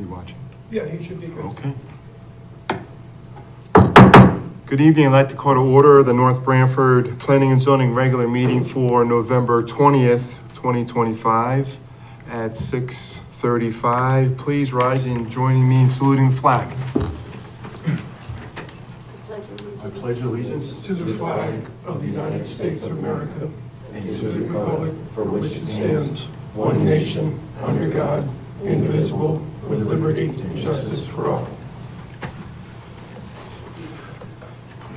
he watching? Yeah, he should be good. Okay. Good evening. I'd like to call to order the North Branford Planning and Zoning regular meeting for November 20th, 2025 at 6:35. Please rise and join me in saluting the flag. I pledge allegiance To the flag of the United States of America and to the republic for which it stands, one nation, under God, indivisible, with liberty and justice for all.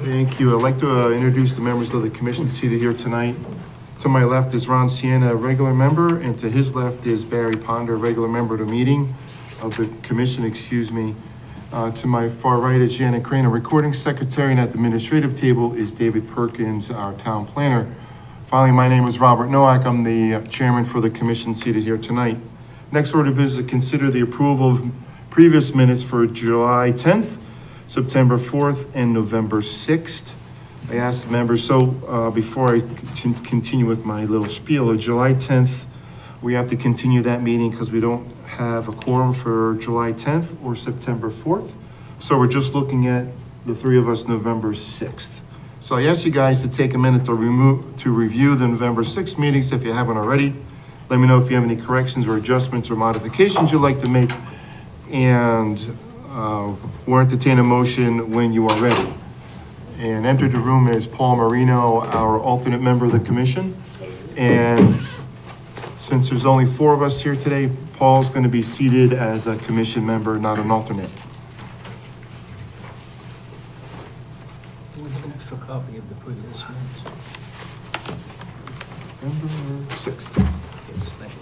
Thank you. I'd like to introduce the members of the commission seated here tonight. To my left is Ron Sienna, a regular member, and to his left is Barry Ponder, a regular member of the meeting of the commission, to my far right is Janet Crane, a recording secretary, and at the administrative table is David Perkins, our town planner. Finally, my name is Robert Nowak. I'm the chairman for the commission seated here tonight. Next order of business is to consider the approval of previous minutes for July 10th, September 4th, and November 6th. I asked the members, before I continue with my little spiel, of July 10th, we have to continue that meeting because we don't have a quorum for July 10th or September 4th. So we're just looking at the three of us November 6th. So I asked you guys to take a minute to review the November 6th meetings if you haven't already. Let me know if you have any corrections or adjustments or modifications you'd like to make. And we'll entertain a motion when you are ready. And entered the room is Paul Marino, our alternate member of the commission. And since there's only four of us here today, Paul's going to be seated as a commission member, not an alternate. Do we have an extra copy of the previous minutes? November 6th. Yes, thank you.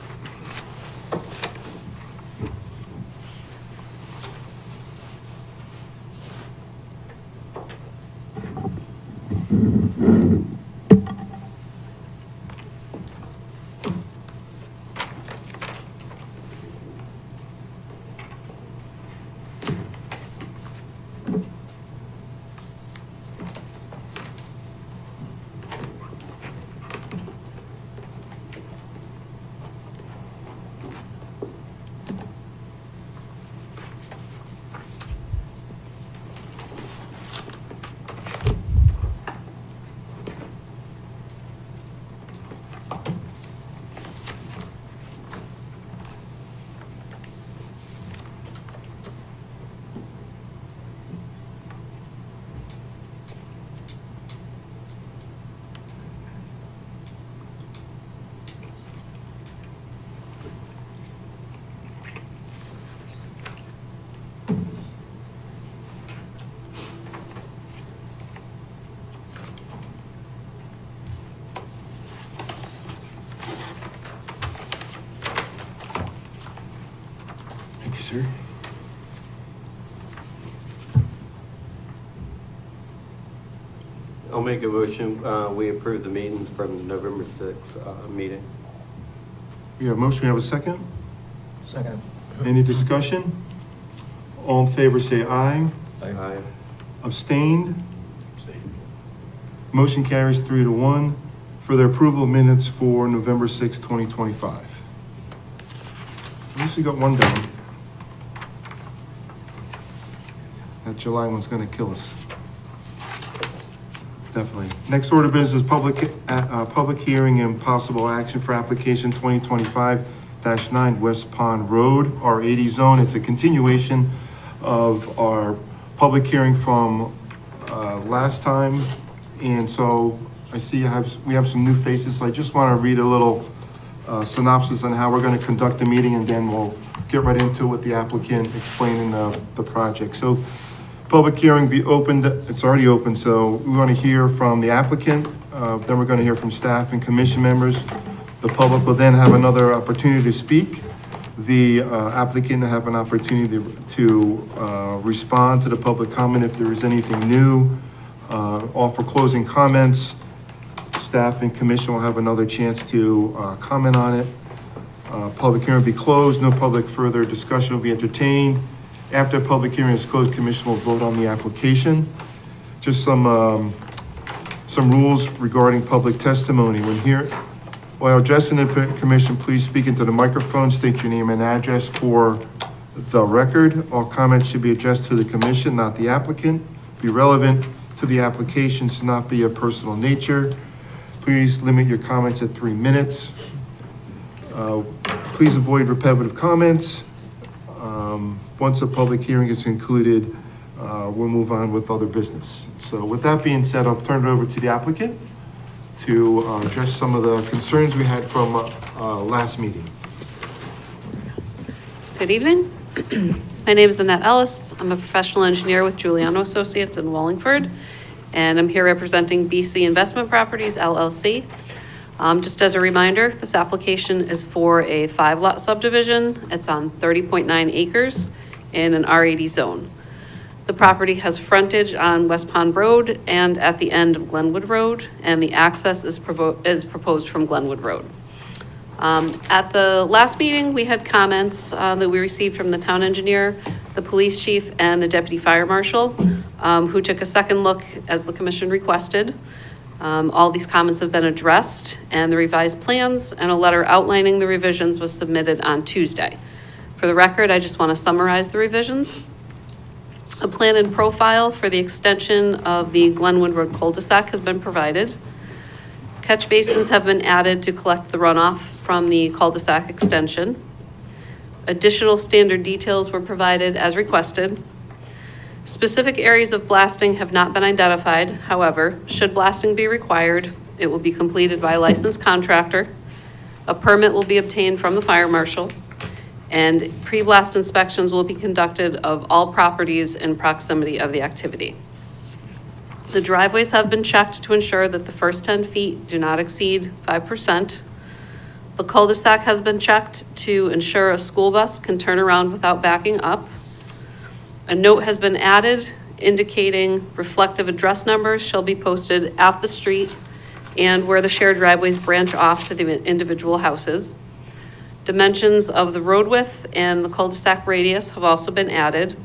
Thank you, sir. I'll make a motion, we approve the meetings from the November 6th meeting. We have a motion, we have a second. Second. Any discussion? All in favor say aye. Aye. Abstained? Motion carries 3-1 for the approval of minutes for November 6, 2025. At least we got one done. That July one's gonna kill us. Definitely. Next order of business is public hearing and possible action for application 2025-9 West Pond Road, R80 zone. It's a continuation of our public hearing from last time. And so I see we have some new faces, so I just want to read a little synopsis on how we're going to conduct the meeting, and then we'll get right into it with the applicant explaining the project. So public hearing be opened, it's already open, so we want to hear from the applicant, then we're going to hear from staff and commission members. The public will then have another opportunity to speak. The applicant will have an opportunity to respond to the public comment if there is anything new, offer closing comments. Staff and commission will have another chance to comment on it. Public hearing will be closed, no public further discussion will be entertained. After public hearing is closed, commission will vote on the application. Just some rules regarding public testimony. While addressing the commission, please speak into the microphone, state your name and address for the record. All comments should be addressed to the commission, not the applicant. Be relevant to the application, should not be of personal nature. Please limit your comments at 3 minutes. Please avoid repetitive comments. Once a public hearing is concluded, we'll move on with other business. So with that being said, I'll turn it over to the applicant to address some of the concerns we had from last meeting. Good evening. My name is Annette Ellis. I'm a professional engineer with Giuliano Associates in Wallingford, and I'm here representing BC Investment Properties LLC. Just as a reminder, this application is for a 5-lot subdivision. It's on 30.9 acres in an R80 zone. The property has frontage on West Pond Road and at the end of Glenwood Road, and the access is proposed from Glenwood Road. At the last meeting, we had comments that we received from the town engineer, the police chief, and the deputy fire marshal, who took a second look as the commission requested. All these comments have been addressed, and the revised plans and a letter outlining the revisions was submitted on Tuesday. For the record, I just want to summarize the revisions. A plan and profile for the extension of the Glenwood Road cul-de-sac has been provided. Catch basins have been added to collect the runoff from the cul-de-sac extension. Additional standard details were provided as requested. Specific areas of blasting have not been identified. However, should blasting be required, it will be completed by a licensed contractor. A permit will be obtained from the fire marshal, and pre-blast inspections will be conducted of all properties in proximity of the activity. The driveways have been checked to ensure that the first 10 feet do not exceed 5%. The cul-de-sac has been checked to ensure a school bus can turn around without backing up. A note has been added indicating reflective address numbers shall be posted at the street and where the shared driveways branch off to the individual houses. Dimensions of the road width and the cul-de-sac radius have also been added.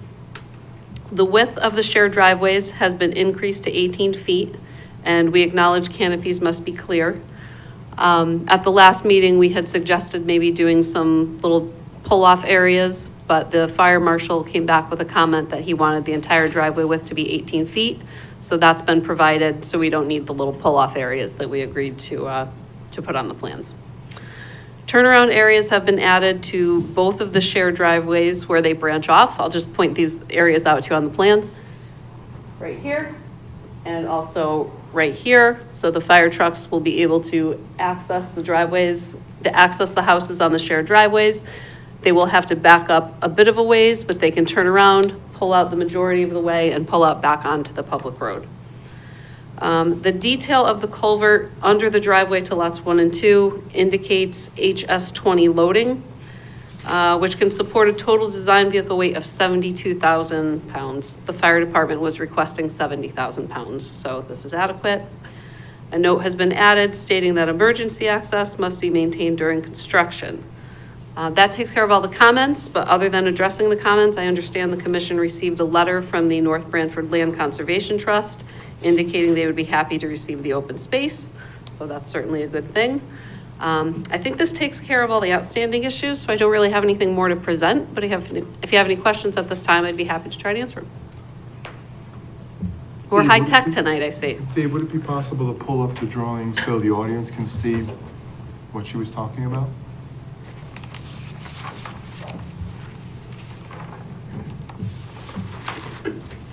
The width of the shared driveways has been increased to 18 feet, and we acknowledge canopies must be clear. At the last meeting, we had suggested maybe doing some little pull-off areas, but the fire marshal came back with a comment that he wanted the entire driveway width to be 18 feet. So that's been provided, so we don't need the little pull-off areas that we agreed to put on the plans. Turnaround areas have been added to both of the shared driveways where they branch off. I'll just point these areas out to you on the plans. Right here, and also right here. So the fire trucks will be able to access the driveways, to access the houses on the shared driveways. They will have to back up a bit of a ways, but they can turn around, pull out the majority of the way, and pull out back onto the public road. The detail of the culvert under the driveway to lots 1 and 2 indicates HS20 loading, which can support a total design vehicle weight of 72,000 pounds. The fire department was requesting 70,000 pounds, so this is adequate. A note has been added stating that emergency access must be maintained during construction. That takes care of all the comments, but other than addressing the comments, I understand the commission received a letter from the North Branford Land Conservation Trust indicating they would be happy to receive the open space. So that's certainly a good thing. I think this takes care of all the outstanding issues, so I don't really have anything more to present, but if you have any questions at this time, I'd be happy to try to answer them. We're high tech tonight, I see. Dave, would it be possible to pull up the drawing so the audience can see what she was talking about?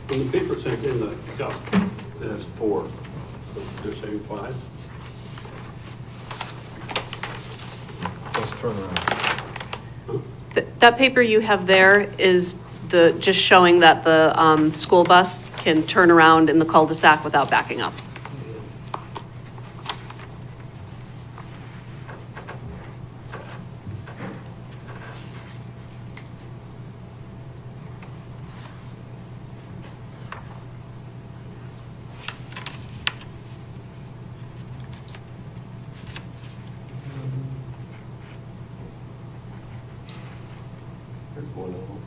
When the paper sent in the cup, it has 4, so they're saying 5? Let's turn around. That paper you have there is just showing that the school bus can turn around in the cul-de-sac without backing up. There's one of them.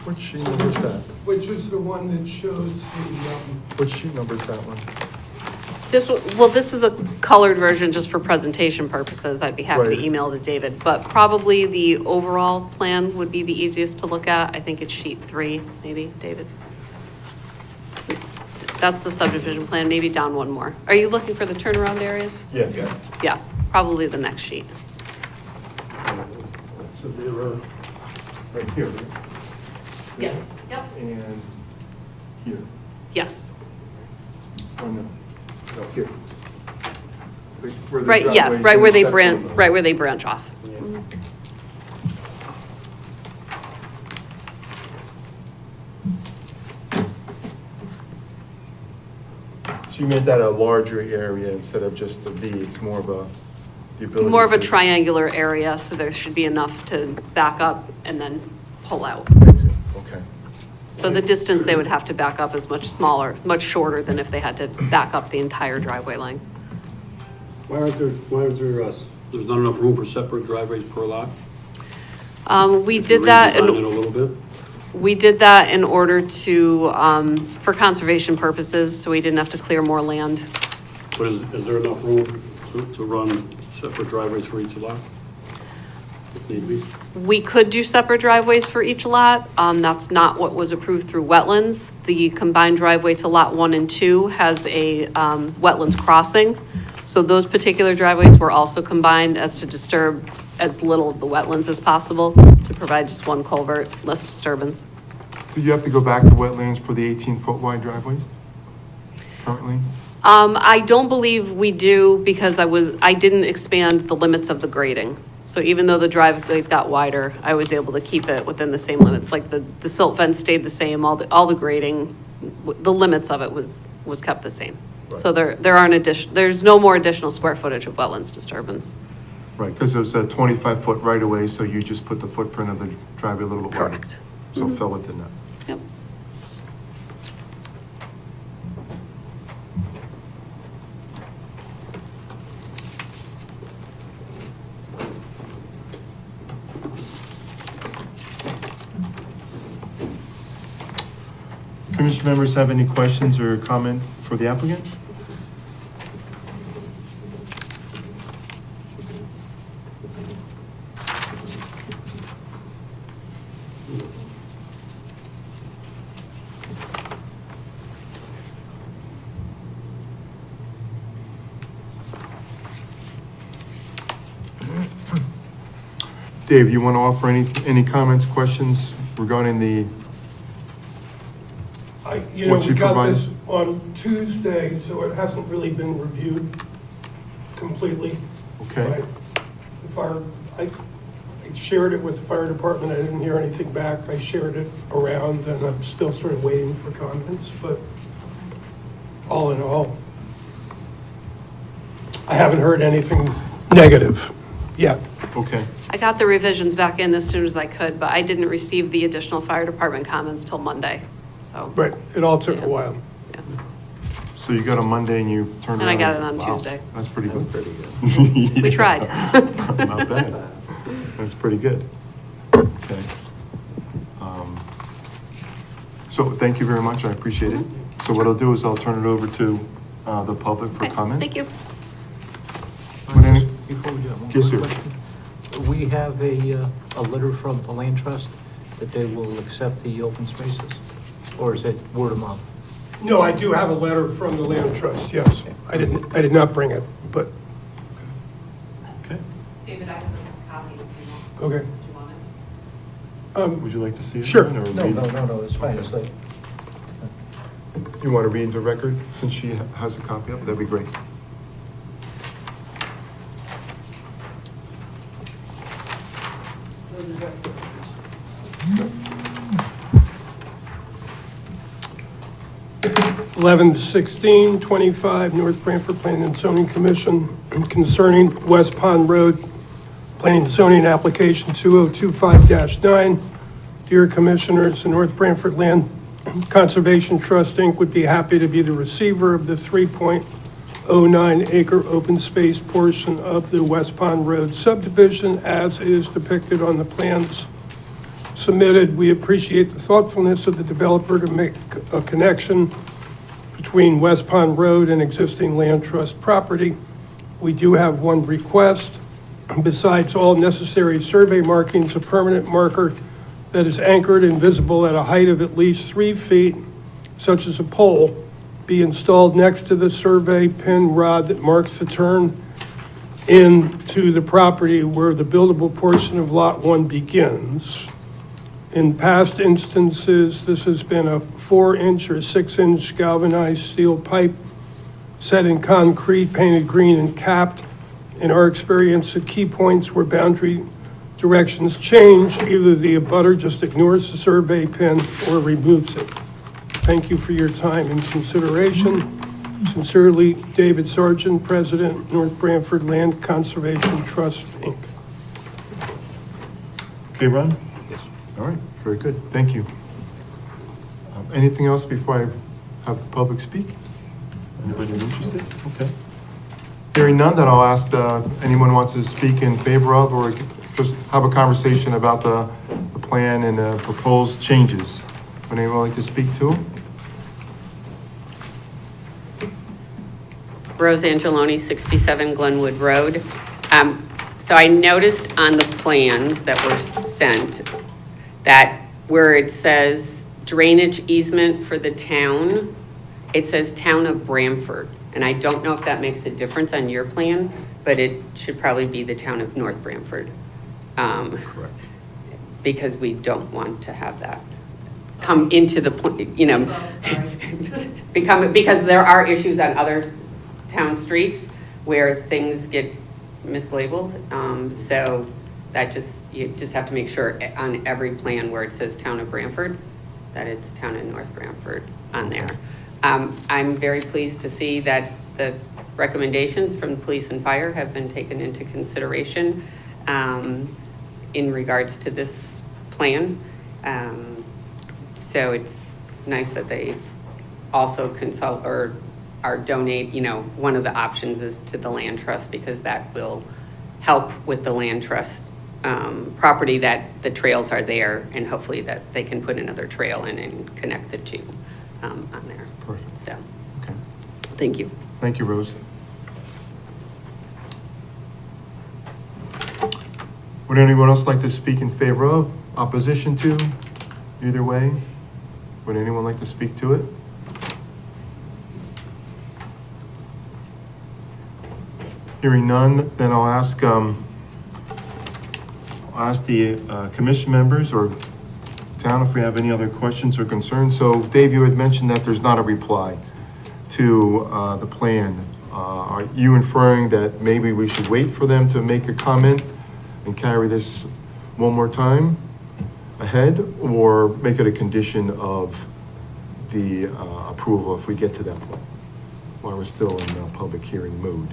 Which sheet number is that? Which is the one that shows Which sheet number is that one? This is a colored version just for presentation purposes. I'd be happy Right. to email to David, but probably the overall plan would be the easiest to look at. I think it's sheet 3, maybe, David. That's the subdivision plan, maybe down one more. Are you looking for the turnaround areas? Yes. Yeah, probably the next sheet. So they were right here, right? Yes. Yep. And here. Yes. Oh, no. No, here. Where the Right, yeah, driveways right where they intersect branch, on the- right where they branch off. So you made that a larger area instead of just a V, it's more of the ability. More of a to- triangular area, so there should be enough to back up and then pull out. Okay. So the distance they would have to back up is much smaller, much shorter than if they had to back up the entire driveway length. Why aren't there, there's not enough room for separate driveways per lot? We If you did that, redesign it a in little bit? we did that in order to, for conservation purposes, so we didn't have to clear more land. But is there enough room to run separate driveways for each lot? If need be? We could do separate driveways for each lot. That's not what was approved through wetlands. The combined driveway to lot 1 and 2 has a, wetlands crossing. So those particular driveways were also combined as to disturb as little of the wetlands as possible, to provide just one culvert, less disturbance. Do you have to go back to wetlands for the 18-foot wide driveways currently? I don't believe we do, because I didn't expand the limits of the grading. So even though the driveways got wider, I was able to keep it within the same limits. Like the silt fence stayed the same, all the grading, the limits of it was kept the same. So there aren't there's no more additional square footage of wetlands disturbance. Right, because it was a 25-foot right-of-way, so you just put the footprint of the driveway a little bit wider. Correct. So it fell within that. Yep. Commission members have any questions or comment for the applicant? Dave, you want to offer any comments, questions regarding the, we What you got provided? this on Tuesday, so it hasn't really been reviewed completely. okay? I shared it with the fire department, I didn't hear anything back, I shared it around, and I'm still sort of waiting for comments, but all in all, I haven't heard anything negative yet. Okay, I got the revisions back in as soon as I could, but I didn't receive the additional fire department comments till Monday, so. But it all took a while. Yeah. so you got a Monday and you turned And around? I got it on Wow, Tuesday. That's pretty good. Pretty We tried. Not bad. That's pretty good. Okay. So thank you very much, I appreciate it. So what I'll do is I'll turn it over to the public for Okay, comment. Thank you. Would any- Before we do that, one Yes, quick sir. question. We have a letter from the land trust that they will accept the open spaces? Or is it word of mouth? No, I do have a letter from the land trust, yes. I did not bring it, but, Okay. David, I have a copy if you okay. Do you want it? Would you like to see it? Sure. then, or No, read- no, it's fine, it's like, You want to read the record since she has a copy of it? That'd be great. Those addressed to- 11/16/25, North Branford Planning and Zoning Commission concerning West Pond Road, Planning and Zoning Application 2025-9. Dear Commissioners, the North Branford Land Conservation Trust, Inc. would be happy to be the receiver of the 3.09 acre open space portion of the West Pond Road subdivision as is depicted on the plans submitted. We appreciate the thoughtfulness of the developer to make a connection between West Pond Road and existing land trust property. We do have one request. Besides all necessary survey markings, a permanent marker that is anchored and visible at a height of at least 3 feet, such as a pole, be installed next to the survey pin rod that marks the turn into the property where the buildable portion of Lot 1 begins. In past instances, this has been a 4-inch or 6-inch galvanized steel pipe set in concrete, painted green and capped. In our experience, at key points where boundary directions change, either the abutter just ignores the survey pin or removes it. Thank you for your time and consideration. Sincerely, David Sargent, President, North Branford Land Conservation Trust, Inc. Okay, Ron? Yes. All right, very good, thank you. Anything else before I have the public speak? Anybody interested? Okay. Hearing none, then I'll ask anyone who wants to speak in favor of or just have a conversation about the plan and the proposed changes. Would anyone like to speak to them? Rose Angeloni, 67 Glenwood Road. So I noticed on the plans that were sent that where it says drainage easement for the town, it says Town of Branford. And I don't know if that makes a difference on your plan, but it should probably be the Town of North Branford. Correct. Because we don't want to have that come into the, because there are issues on other town streets where things get mislabeled. So that you just have to make sure on every plan where it says Town of Branford, that it's Town of North Branford on there. I'm very pleased to see that the recommendations from police and fire have been taken into consideration in regards to this plan. So it's nice that they also consult or donate, one of the options is to the land trust, because that will help with the land trust property, that the trails are there, and hopefully that they can put another trail in and connect the two on there. Perfect. So, Okay. thank you. Thank you, Rose. Would anyone else like to speak in favor of, opposition to, either way? Would anyone like to speak to it? Hearing none, then I'll ask the commission members or town if we have any other questions or concerns. So Dave, you had mentioned that there's not a reply to the plan. Are you inferring that maybe we should wait for them to make a comment and carry this one more time ahead, or make it a condition of the approval if we get to that point, while we're still in public hearing mode?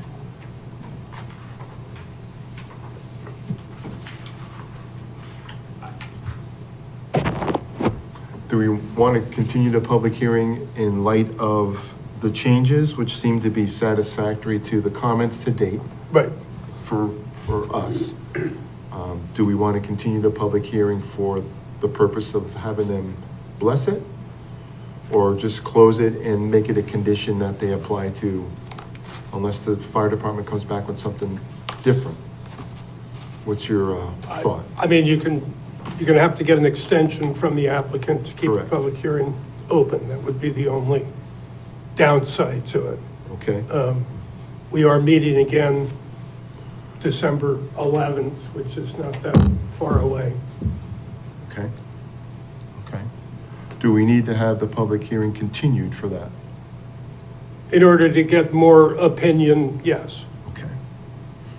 Do we want to continue the public hearing in light of the changes, which seem to be satisfactory to the comments to date Right. for us? Do we want to continue the public hearing for the purpose of having them bless it? Or just close it and make it a condition that they apply to, unless the fire department comes back with something different? What's your thought? I mean, you're going to have to get an extension from the applicant to keep the Correct. public hearing open. That would be the only downside to it. Okay, We are meeting again December 11th, which is not that far away. okay, okay. Do we need to have the public hearing continued for that? In order to get more opinion, yes. Okay,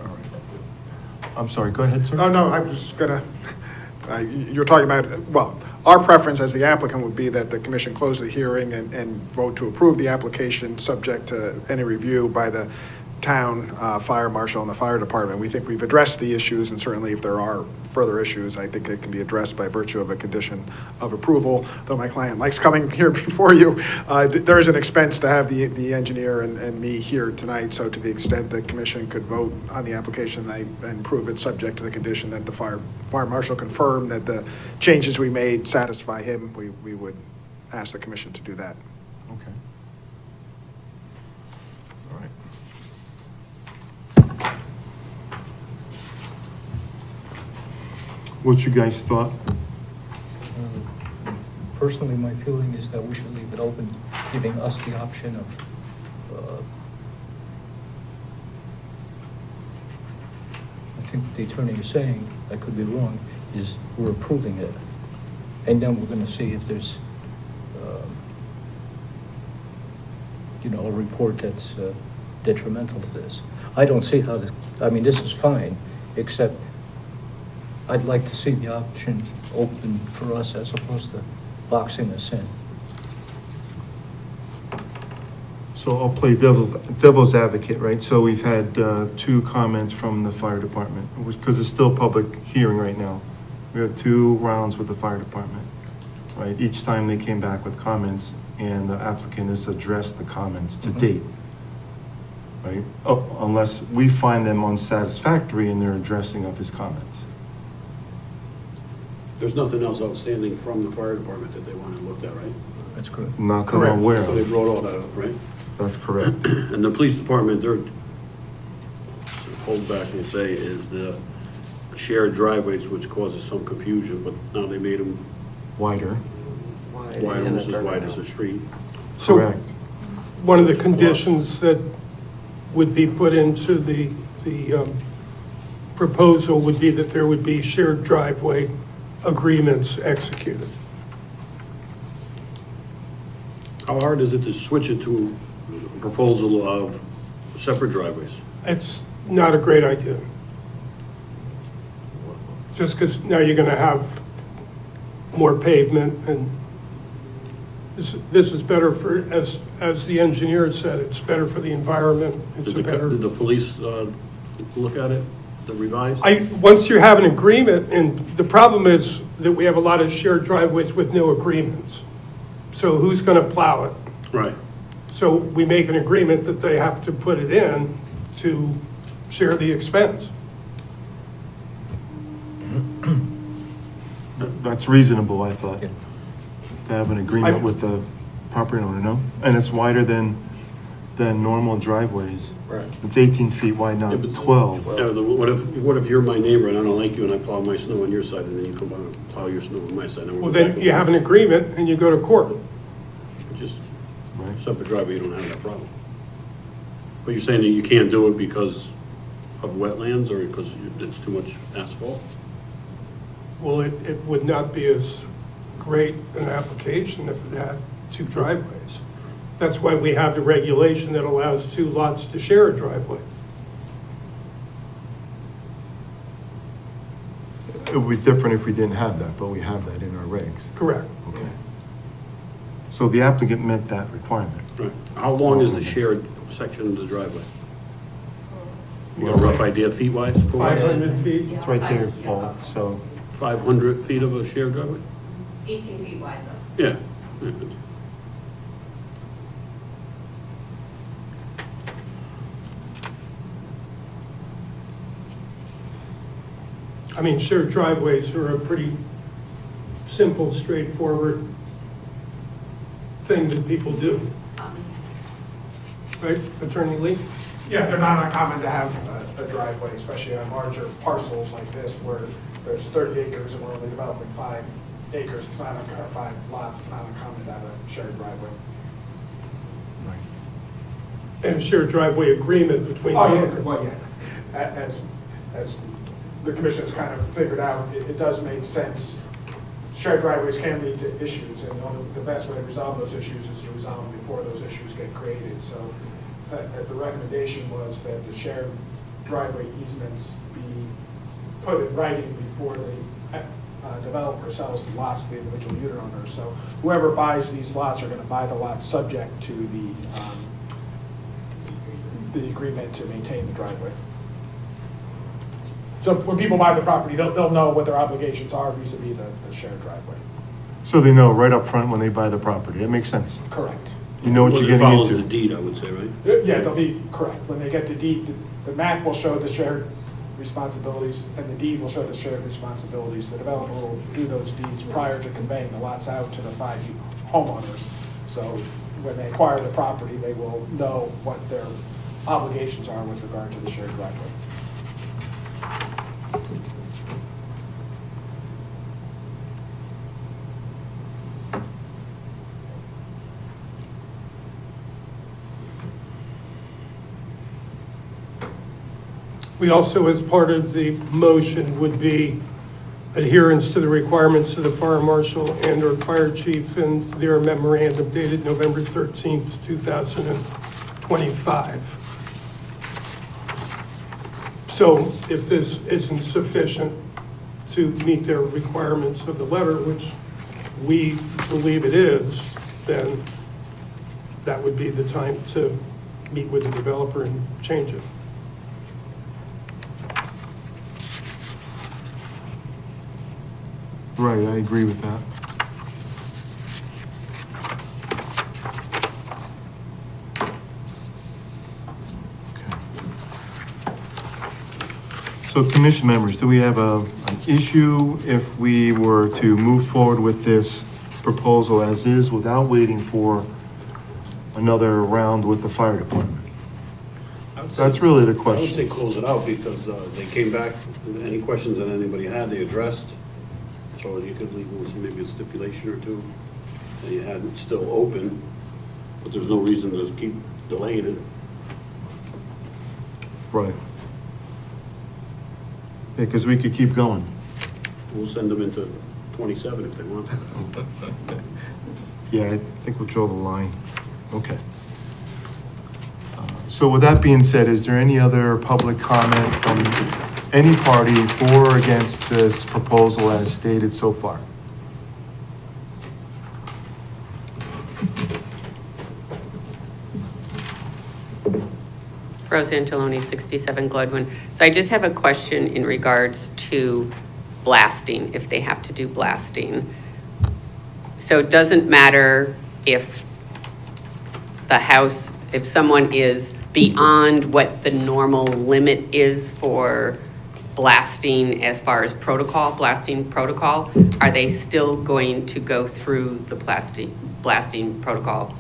all right. I'm sorry, go ahead, sir. Oh, no, I was just gonna, you're talking about, well, our preference as the applicant would be that the commission close the hearing and vote to approve the application, subject to any review by the town fire marshal and the fire department. We think we've addressed the issues, and certainly if there are further issues, I think it can be addressed by virtue of a condition of approval. Though my client likes coming here before you, there is an expense to have the engineer and me here tonight, so to the extent the commission could vote on the application and prove it subject to the condition that the fire marshal confirm that the changes we made satisfy him, we would ask the commission to do that. Okay. All right. What you guys thought? Personally, my feeling is that we should leave it open, giving us the option of, I think what the attorney is saying, I could be wrong, is we're approving it. And then we're gonna see if there's, a report that's detrimental to this. I don't see how this, I mean, this is fine, except I'd like to see the option open for us as opposed to boxing us in. So I'll play devil's advocate, right? So we've had 2 comments from the fire department, because it's still public hearing right now. We have 2 rounds with the fire department, right? Each time they came back with comments, and the applicant has addressed the comments to date, right? Oh, unless we find them unsatisfactory in their addressing of his comments. There's nothing else outstanding from the fire department that they wanted looked at, right? That's correct. Not that I'm aware So they of. brought all that up, right? That's correct. And the police department, they're, hold back and say, is the shared driveways, which causes some confusion, but now they made them Wider, wide, almost as wide as the street. So correct. one of the conditions that would be put into the proposal would be that there would be shared driveway agreements executed. How hard is it to switch it to a proposal of separate driveways? It's not a great idea. Just because now you're going to have more pavement, and this is better for, as the engineer said, it's better for the environment. It's a better. Did the police look at it, the revised? Once you have an agreement, and the problem is that we have a lot of shared driveways with no agreements. So who's going to plow it? Right. So we make an agreement that they have to put it in to share the expense. That's reasonable, I thought, Yeah. to have an agreement with the property owner, no? And it's wider than normal driveways. Right. It's 18 feet wide now, Yeah, but- 12. Yeah, what if you're my neighbor and I don't like you and I plow my snow on your side and then you come by and plow your snow on my side? Well, then you have an agreement and you go to court. Just Right. separate driveway, you don't have that problem. But you're saying that you can't do it because of wetlands or because it's too much asphalt? Well, it would not be as great an application if it had 2 driveways. That's why we have the regulation that allows 2 lots to share a driveway. It would be different if we didn't have that, but we have that in our regs. Correct. Okay. So the applicant met that requirement. Right. How long is the shared section of the driveway? You got a rough idea feet-wise? 500 feet? It's right there, Paul, so. 500 feet of a shared driveway? 18 feet wide though. Yeah. I mean, shared driveways are a pretty simple, straightforward thing that people do. Right, Attorney Lee? Yeah, they're not uncommon to have a driveway, especially on larger parcels like this where there's 30 acres and we're only developing 5 acres. It's not, or 5 lots, it's not uncommon to have a shared driveway. And a shared driveway agreement between the Oh, yeah, owners. well, yeah. As the commission has kind of figured out, it does make sense. Shared driveways can lead to issues, and the best way to resolve those issues is to resolve them before those issues get created. So the recommendation was that the shared driveway easements be put in writing before the developer sells the lots to the individual unit owners. So whoever buys these lots are going to buy the lots subject to the agreement to maintain the driveway. So when people buy the property, they'll know what their obligations are vis-a-vis the shared driveway. So they know right up front when they buy the property. That makes sense. Correct. You know what Well, you're it getting follows the into. deed, I would say, right? Yeah, they'll be correct. When they get the deed, the map will show the shared responsibilities, and the deed will show the shared responsibilities. The developer will do those deeds prior to conveying the lots out to the 5 homeowners. So when they acquire the property, they will know what their obligations are with regard to the shared driveway. We also, as part of the motion, would be adherence to the requirements of the fire marshal and/or fire chief and their memorandum dated November 13th, 2025. So if this isn't sufficient to meet their requirements of the letter, which we believe it is, then that would be the time to meet with the developer and change it. Right, I agree with that. Okay. So commission members, do we have an issue if we were to move forward with this proposal as is without waiting for another round with the fire department? So that's really the I would question. say close it out because they came back, any questions that anybody had, they addressed. So you could leave with maybe a stipulation or two that you had it still open, but there's no reason to keep delaying it. Right. Yeah, because we could keep going. We'll send them into 27 if they want. Yeah, I think we'll draw the line. Okay. So with that being said, is there any other public comment from any party for or against this proposal as stated so far? Rose Angeloni, 67 Gledwin. So I just have a question in regards to blasting, if they have to do blasting. So it doesn't matter if the house, if someone is beyond what the normal limit is for blasting as far as protocol, blasting protocol, are they still going to go through the blasting protocol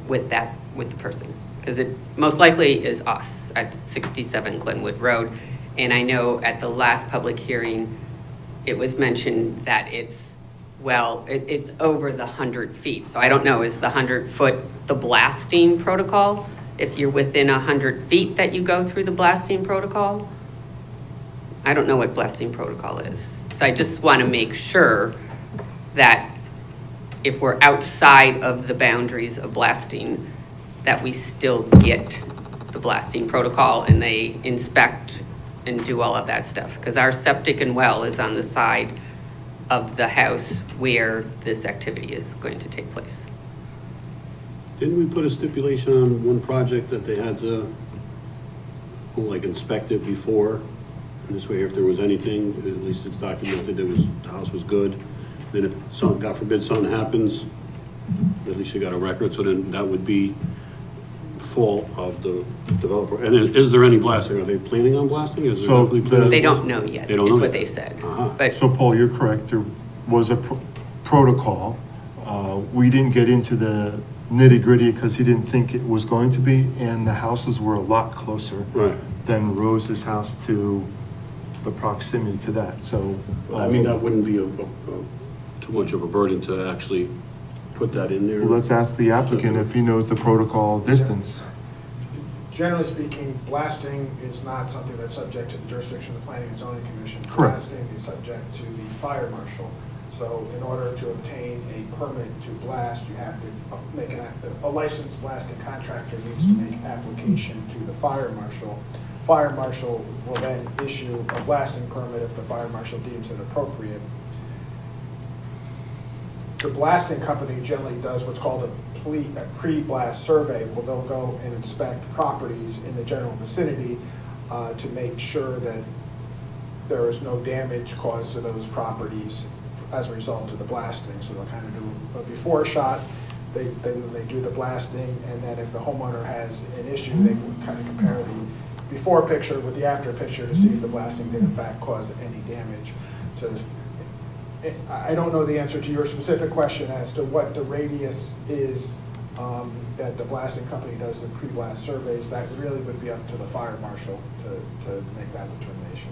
with that, with the person? Because it most likely is us at 67 Glenwood Road. And I know at the last public hearing, it was mentioned that it's, well, it's over the 100 feet. So I don't know, is the 100-foot the blasting protocol? If you're within 100 feet that you go through the blasting protocol? I don't know what blasting protocol is. So I just want to make sure that if we're outside of the boundaries of blasting, that we still get the blasting protocol and they inspect and do all of that stuff. Because our septic and well is on the side of the house where this activity is going to take place. Didn't we put a stipulation on one project that they had to, like, inspect it before? And this way, if there was anything, at least it's documented, the house was good. Then if something, God forbid, something happens, at least you got a record, so then that would be fault of the developer. And is there any blasting? Are they planning on blasting? Is there So definitely planning on They don't blasting? know yet, They don't is know what yet. they said. Uh-huh. But So Paul, you're correct, there was a protocol. We didn't get into the nitty-gritty because he didn't think it was going to be, and the houses were a lot closer Right. than Rose's house to the proximity to that, so. I mean, that wouldn't be too much of a burden to actually put that in there. Well, let's ask the applicant if he knows the protocol distance. Generally speaking, blasting is not something that's subject to the jurisdiction of the Planning and Zoning Commission. Correct. Blasting is subject to the fire marshal. So in order to obtain a permit to blast, you have to make a licensed blasting contractor needs to make application to the fire marshal. Fire marshal will then issue a blasting permit if the fire marshal deems it appropriate. The blasting company generally does what's called a complete a pre-blast survey, well, they'll go and inspect properties in the general vicinity to make sure that there is no damage caused to those properties as a result of the blasting. So they'll kind of do a before shot, they do the blasting, and then if the homeowner has an issue, they can kind of compare the before picture with the after picture to see if the blasting did in fact cause any damage to. I don't know the answer to your specific question as to what the radius is that the blasting company does the pre-blast surveys. That really would be up to the fire marshal to make that determination.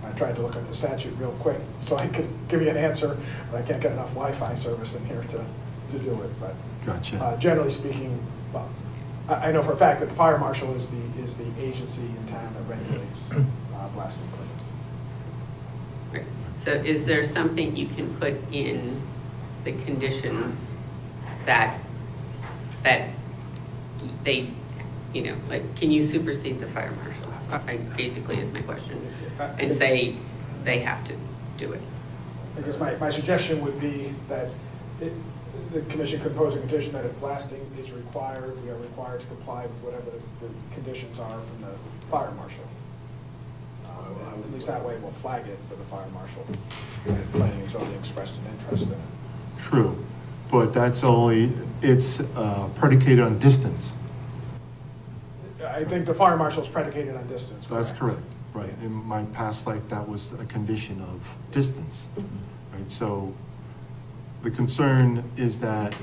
I tried to look up the statute real quick so I could give you an answer, but I can't get enough Wi-Fi service in here to do it. But Gotcha. generally speaking, well, I know for a fact that the fire marshal is the agency in town that regulates blasting permits. Right. So is there something you can put in the conditions that they, you know, like, can you supersede the fire marshal? Basically is my question. And say they have to do it. I guess my suggestion would be that the commission could pose a condition that if blasting is required, we are required to comply with whatever the conditions are from the fire marshal. At least that way we'll flag it for the fire marshal. And planning and zoning expressed an interest in it. True, but that's only, it's predicated on distance. I think the fire marshal is predicated on distance. That's correct, right. In my past life, that was a condition of distance, right? So the concern is that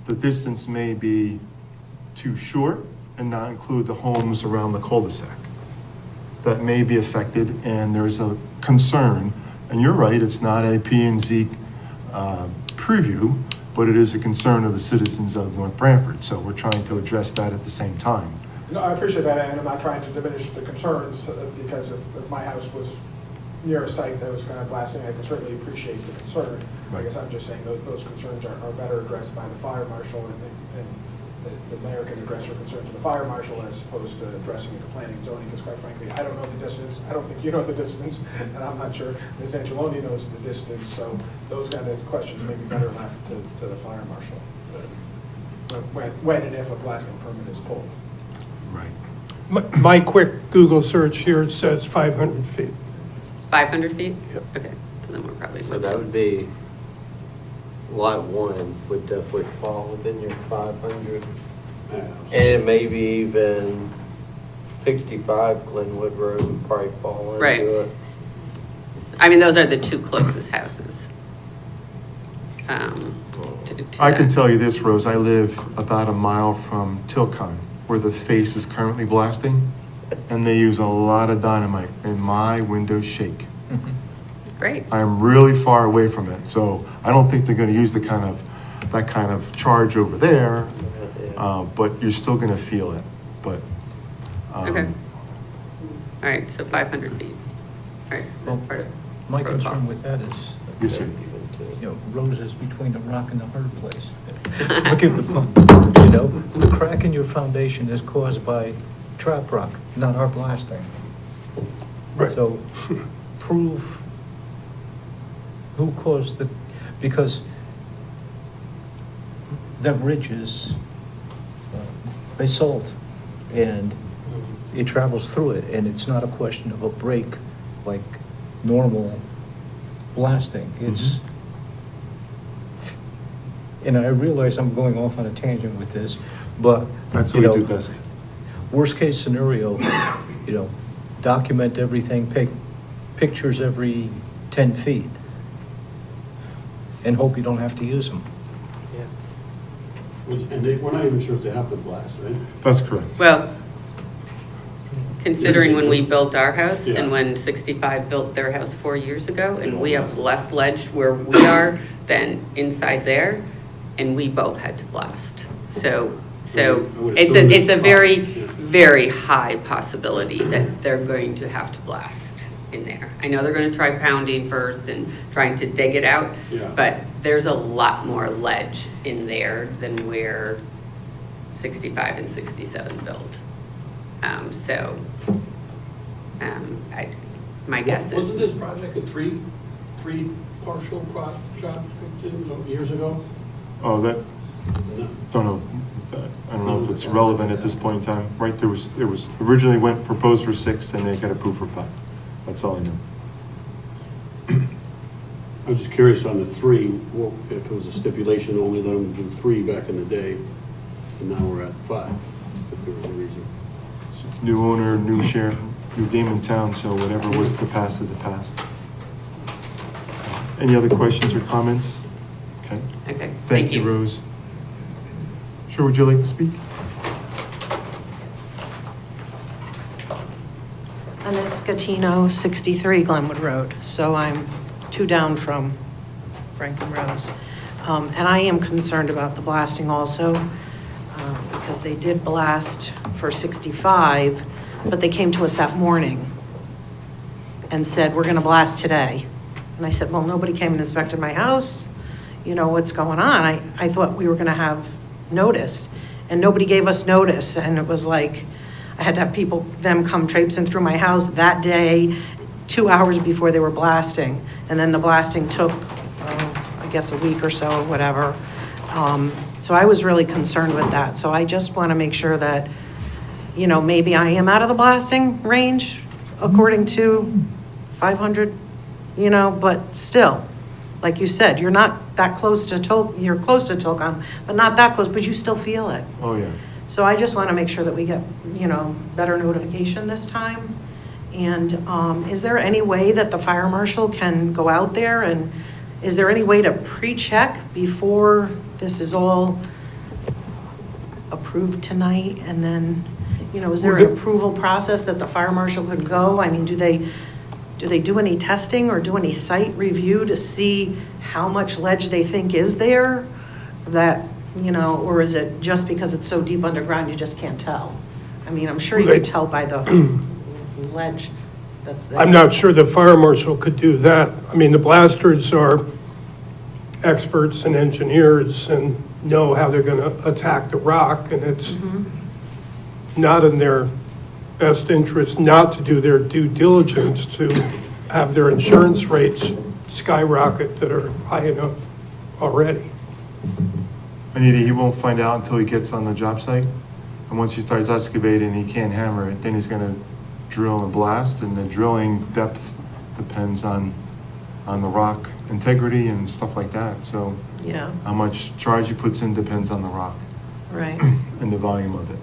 the distance may be too short and not include the homes around the cul-de-sac that may be affected, and there's a concern, and you're right, it's not a P&Z preview, but it is a concern of the citizens of North Branford, so we're trying to address that at the same time. No, I appreciate that, and I'm not trying to diminish the concerns, because if my house was near a site that was kind of blasting, I can certainly appreciate the concern. I Right. guess I'm just saying those concerns are better addressed by the fire marshal, and the mayor can address your concern to the fire marshal as opposed to addressing it to planning and zoning, because quite frankly, I don't know the distance, I don't think you know the distance, and I'm not sure Ms. Angeloni knows the distance, so those kind of questions may be better left to the fire marshal, when and if a blasting permit is pulled. Right. My quick Google search here says 500 feet. 500 feet? Yep. Okay, so then we're probably. So that would be, lot one would definitely fall within your 500. And maybe even 65 Glenwood Road would probably fall Right. into it. I mean, those are the two closest houses. To I can that. tell you this, Rose, I live about a mile from Tilcon, where the face is currently blasting, and they use a lot of dynamite, and my windows shake. Great. I'm really far away from it, so I don't think they're gonna use that kind of charge over there, but you're still gonna feel it, but. Okay. All right, so 500 feet. All right, Well, that's part of My protocol. concern with that is, Yes, sir. you know, roses between a rock and a hard place. Forgive the pun. You know, the crack in your foundation is caused by trap rock, not our blasting. Right. So prove who caused the, because that ridge is basalt, and it travels through it, and it's not a question of a break like normal blasting. It's, and I realize I'm going off on a tangent with this, but, That's you what we know, do best. worst case scenario, you know, document everything, take pictures every 10 feet, and hope you don't have to use them. And we're not even sure if they have to blast, right? That's correct. Well, considering when we built our house Yeah. and when 65 built their house 4 years ago, and we have less ledge where we are than inside there, and we both had to blast. So I would it's assume a that- very, Yeah. very high possibility that they're going to have to blast in there. I know they're gonna try pounding first and trying to dig it out, Yeah. but there's a lot more ledge in there than where 65 and 67 built. My guess Wasn't is, this project a three partial project years ago? Oh, that, Don't know, I don't know if it's relevant at this point in time, right? There was originally proposed for 6 and they got approved for 5. That's all I know. I was just curious on the 3, well, if it was a stipulation, only let them do 3 back in the day, and now we're at 5, if there was a reason. New owner, new share, new game in town, so whatever was the past is the past. Any other questions or comments? Okay. Okay, Thank you, Rose. Sure, would you like to speak? Annette Scatino, 63 Glenwood Road, so I'm 2 down from Frank and Rose. And I am concerned about the blasting also, because they did blast for 65, but they came to us that morning and said, we're gonna blast today. And I said, well, nobody came and inspected my house, you know, what's going on? I thought we were gonna have notice, and nobody gave us notice, and it was like, I had to have them come traipsing through my house that day, 2 hours before they were blasting, and then the blasting took, I guess, a week or so, or whatever. So I was really concerned with that, so I just want to make sure that, you know, maybe I am out of the blasting range according to 500, you know, but still, like you said, you're not that close to you're close to Tolcom, but not that close, but you still feel it. Oh, yeah. So I just want to make sure that we get, you know, better notification this time. And is there any way that the fire marshal can go out there, and is there any way to pre-check before this is all approved tonight? And then, you know, is there an approval process that the fire marshal could go? I mean, do they do any testing or do any site review to see how much ledge they think is there? That, you know, or is it just because it's so deep underground you just can't tell? I mean, I'm sure you can tell by the ledge that's there. I'm not sure the fire marshal could do that. I mean, the blasters are experts and engineers and know how they're gonna attack the rock, and it's not in their best interest not to do their due diligence to have their insurance rates skyrocket that are high enough already. Anita, he won't find out until he gets on the job site. And once he starts excavating, he can't hammer it, then he's gonna drill and blast, and the drilling depth depends on the rock integrity and stuff like that. So Yeah, how much charge he puts in depends on the rock right. and the volume of it.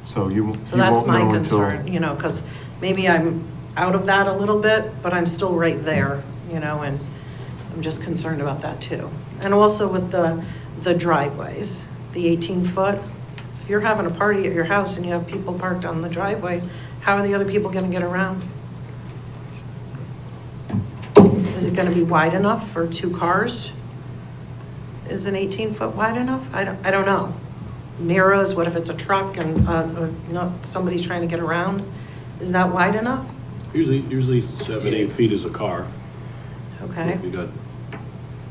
So you So he that's won't my know until. concern, you know, because maybe I'm out of that a little bit, but I'm still right there, you know, and I'm just concerned about that too. And also with the driveways, the 18-foot. If you're having a party at your house and you have people parked on the driveway, how are the other people going to get around? Is it going to be wide enough for 2 cars? Is an 18-foot wide enough? I don't know. Mirrors, what if it's a truck and somebody's trying to get around? Is that wide enough? Usually 7, 8 feet is a car. Okay. We got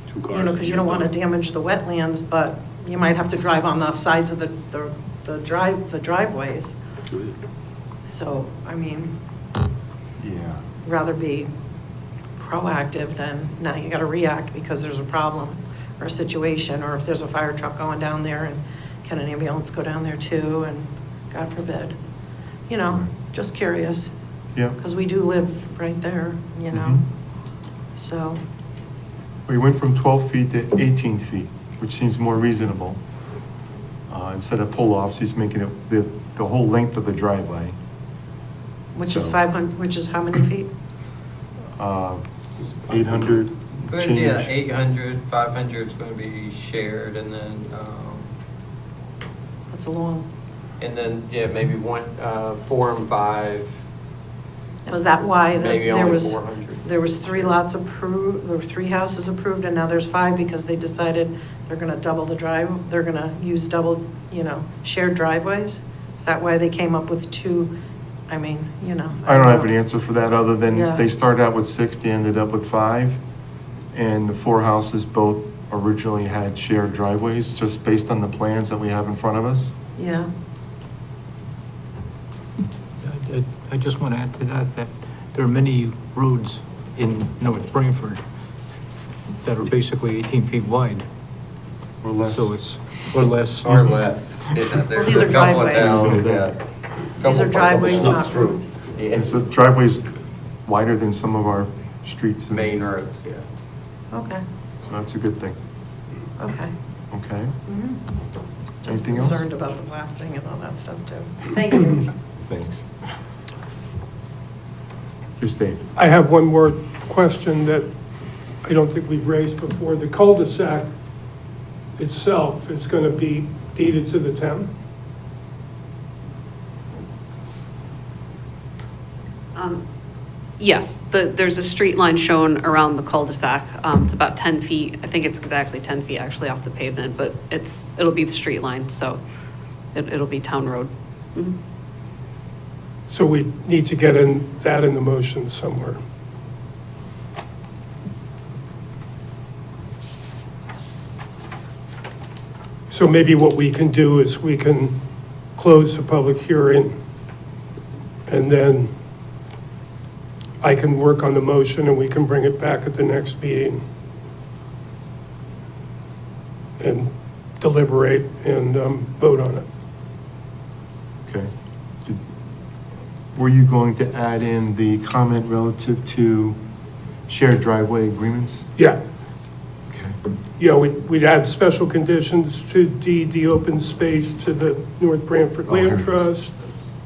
2 cars. You know, because you don't want to damage the wetlands, but you might have to drive on the sides of the driveways. So, I mean, Yeah. rather be proactive than now you got to react because there's a problem or a situation, or if there's a fire truck going down there, and can an ambulance go down there too, and God forbid. You know, just curious, Yeah. because we do live right there, you know, Mhm. so. We went from 12 feet to 18 feet, which seems more reasonable. Instead of pull-offs, he's making it the whole length of the driveway. Which is So- 500, which is how many feet? 800 But change. yeah, 800, 500 is going to be shared, and That's a long, then, yeah, maybe 4 and 5, was that why maybe there only was, 400. there was 3 lots approved, or 3 houses approved, and now there's 5 because they decided they're gonna double the drive, they're gonna use double, you know, shared driveways? Is that why they came up with 2, I mean, you know? I don't have know. an answer for that, other than Yeah. they started out with 6, they ended up with 5. And the 4 houses both originally had shared driveways, just based on the plans that we have in front of us. Yeah, I just want to add to that there are many roads in North Branford that are basically 18 feet wide. or less. So it's, or less. Or less. Yeah, there's these are a couple of driveways. towns, yeah. These Couple are of driveways, snuck not through. roads. Yeah, And so driveway's wider than some of our streets. main roads, yeah. Okay, So that's a good thing. okay. Okay. Just Anything else? concerned about the blasting and all that stuff too. Thank you. Thanks. Yes, Dave? I have one more question that I don't think we've raised before. The cul-de-sac itself is going to be deeded to the town? Yes, there's a street line shown around the cul-de-sac. It's about 10 feet. I think it's exactly 10 feet actually off the pavement, but it'll be the street line, so it'll be town road. Mhm. So we need to get that in the motion somewhere. So maybe what we can do is we can close the public hearing, and then I can work on the motion and we can bring it back at the next meeting and deliberate and vote on it. Okay. Were you going to add in the comment relative to shared driveway agreements? Yeah, Okay. yeah, we'd add special conditions to deed the open space to the North Branford Oh, here it Land is. Trust,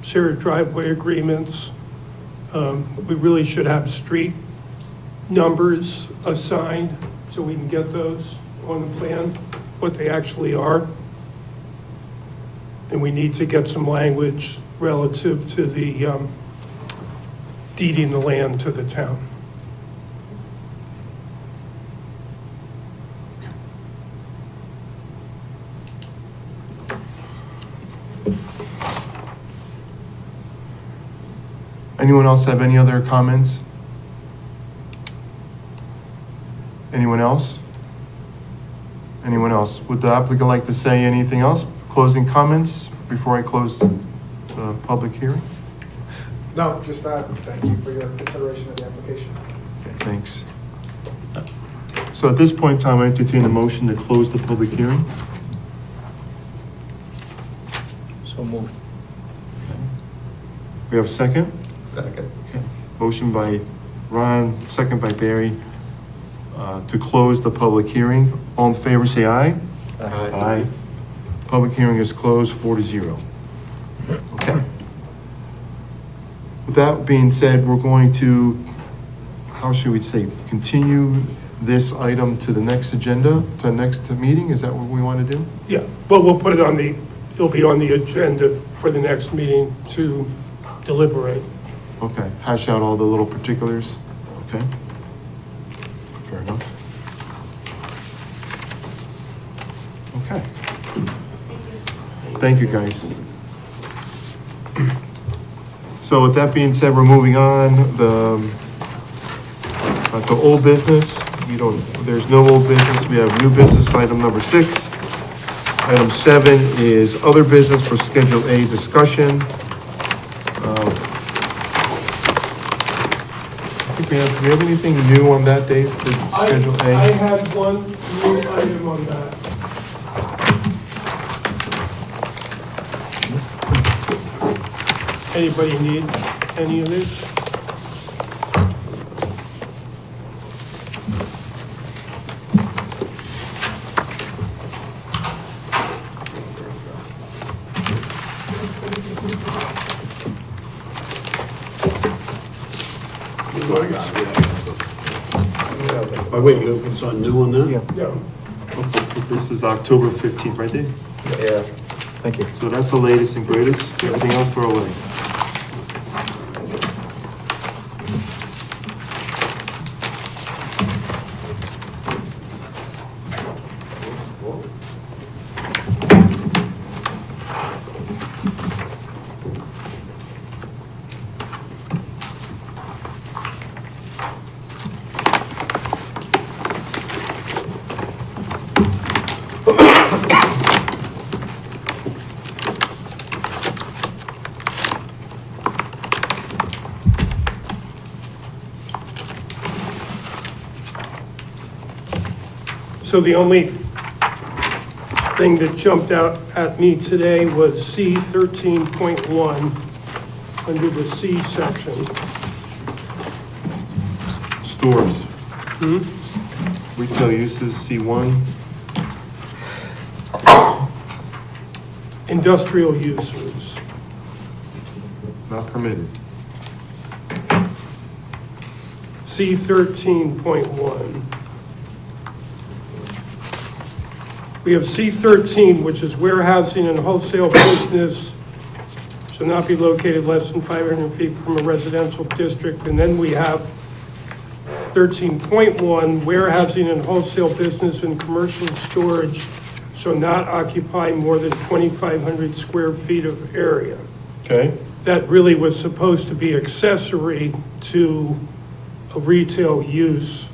shared driveway agreements. We really should have street numbers assigned so we can get those on the plan, what they actually are. And we need to get some language relative to the deeding the land to the town. Anyone else have any other comments? Anyone else? Anyone else? Would the applicant like to say anything else? Closing comments before I close the public hearing? No, just thank you for your consideration of the application. Okay, thanks. So at this point in time, I entertain a motion to close the public hearing. So moved. We have a second? Second. Okay. Motion by Ron, second by Barry, to close the public hearing. All in favor, say aye. Aye. Public hearing is closed, 4-0. Okay. With that being said, we're going to, how should we say, continue this item to the next agenda, to the next meeting? Is that what we want to do? Yeah, well, we'll put it on it'll be on the agenda for the next meeting to deliberate. Okay, hash out all the little particulars, okay? Fair enough. Okay. Thank you, guys. So with that being said, we're moving on, to old business. There's no old business, we have new business, item number 6. Item 7 is other business for Schedule A discussion. Do we have anything new on that, Dave, for Schedule I A? had one new item on that. Anybody need any of this? Oh, wait, you have something new on that? Yeah. This is October 15th, right, Dave? Yeah. Thank you. So that's the latest and greatest, everything else throw away. So the only thing that jumped out at me today was C 13.1 under the C section. Stores. Retail uses, C1. Industrial uses. Not permitted. C 13.1. We have C 13, which is warehousing and wholesale business shall not be located less than 500 feet from a residential district. And then we have 13.1, warehousing and wholesale business and commercial storage shall not occupy more than 2,500 square feet of area. Okay. That really was supposed to be accessory to a retail use.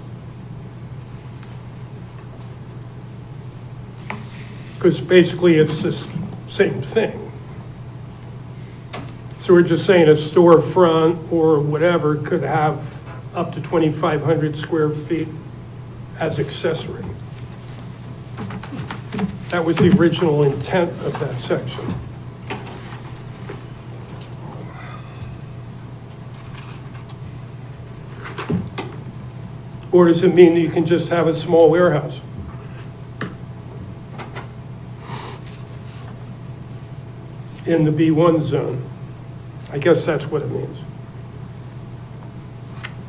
Because basically it's the same thing. So we're just saying a storefront or whatever could have up to 2,500 square feet as accessory. That was the original intent of that section. Or does it mean that you can just have a small warehouse? In the B1 zone? I guess that's what it means.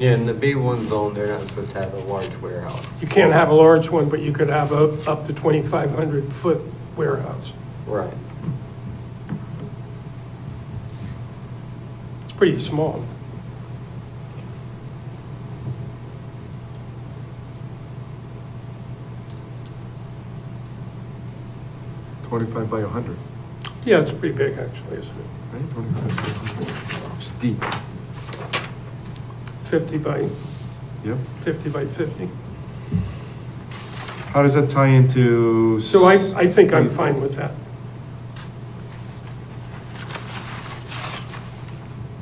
Yeah, in the B1 zone, they're not supposed to have a large warehouse. You can't have a large one, but you could have a up to 2,500 foot warehouse. Right. It's pretty small. $25 by 100. Yeah, it's pretty big actually, isn't it? Right? 25 by 100. It's deep. 50 by Yep. 50. How does that tie into? So I think I'm fine with that.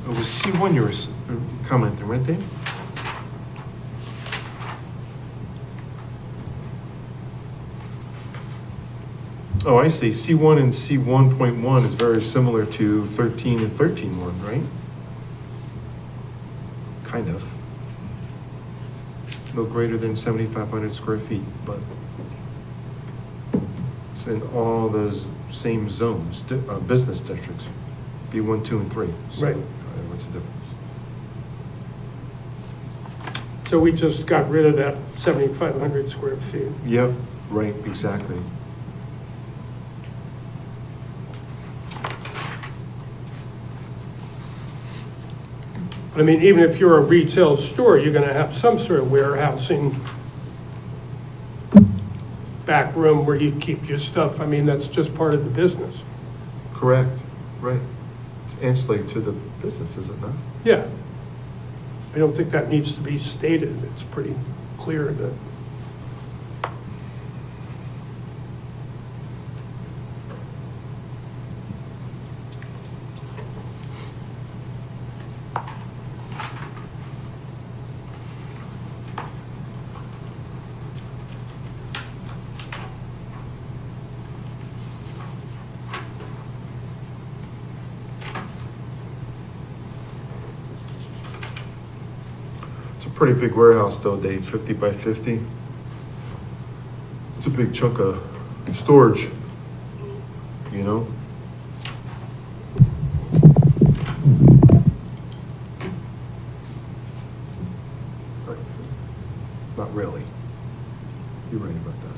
It was C1 you were commenting, right, Dave? Oh, I see. C1 and C1.1 is very similar to 13 and 13.1, right? Kind of. No greater than 7,500 square feet, but it's in all those same zones, business districts, B1, 2, and 3. So, Right. What's the difference? So we just got rid of that 7,500 square feet. Yep, right, exactly. But I mean, even if you're a retail store, you're gonna have some sort of warehousing back room where you keep your stuff. I mean, that's just part of the business. Correct, right. It's ancillary to the business, is it not? Yeah. I don't think that needs to be stated. It's pretty clear that. It's a pretty big warehouse though, Dave, 50 by 50. It's a big chunk of storage, you know? Not really. You're right about that.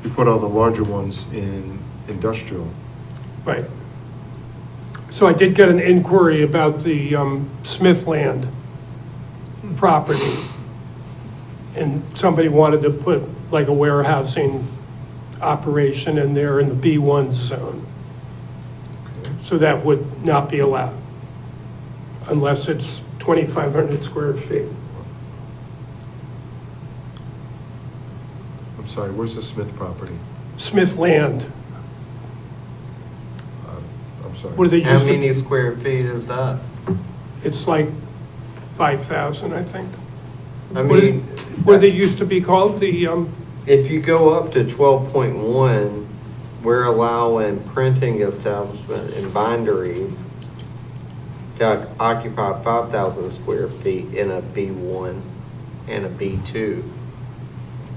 You put all the larger ones in industrial. Right. So I did get an inquiry about the Smith Land property. And somebody wanted to put like a warehousing operation in there in the B1 zone. So that would not be allowed unless it's 2,500 square feet. I'm sorry, where's the Smith property? Smith Land, I'm sorry. where they How used many to, square feet is that? it's like 5,000, I think. I mean, Where they used to be called, the If you go up to 12.1, we're allowing printing establishment and binderies to occupy 5,000 square feet in a B1 and a B2.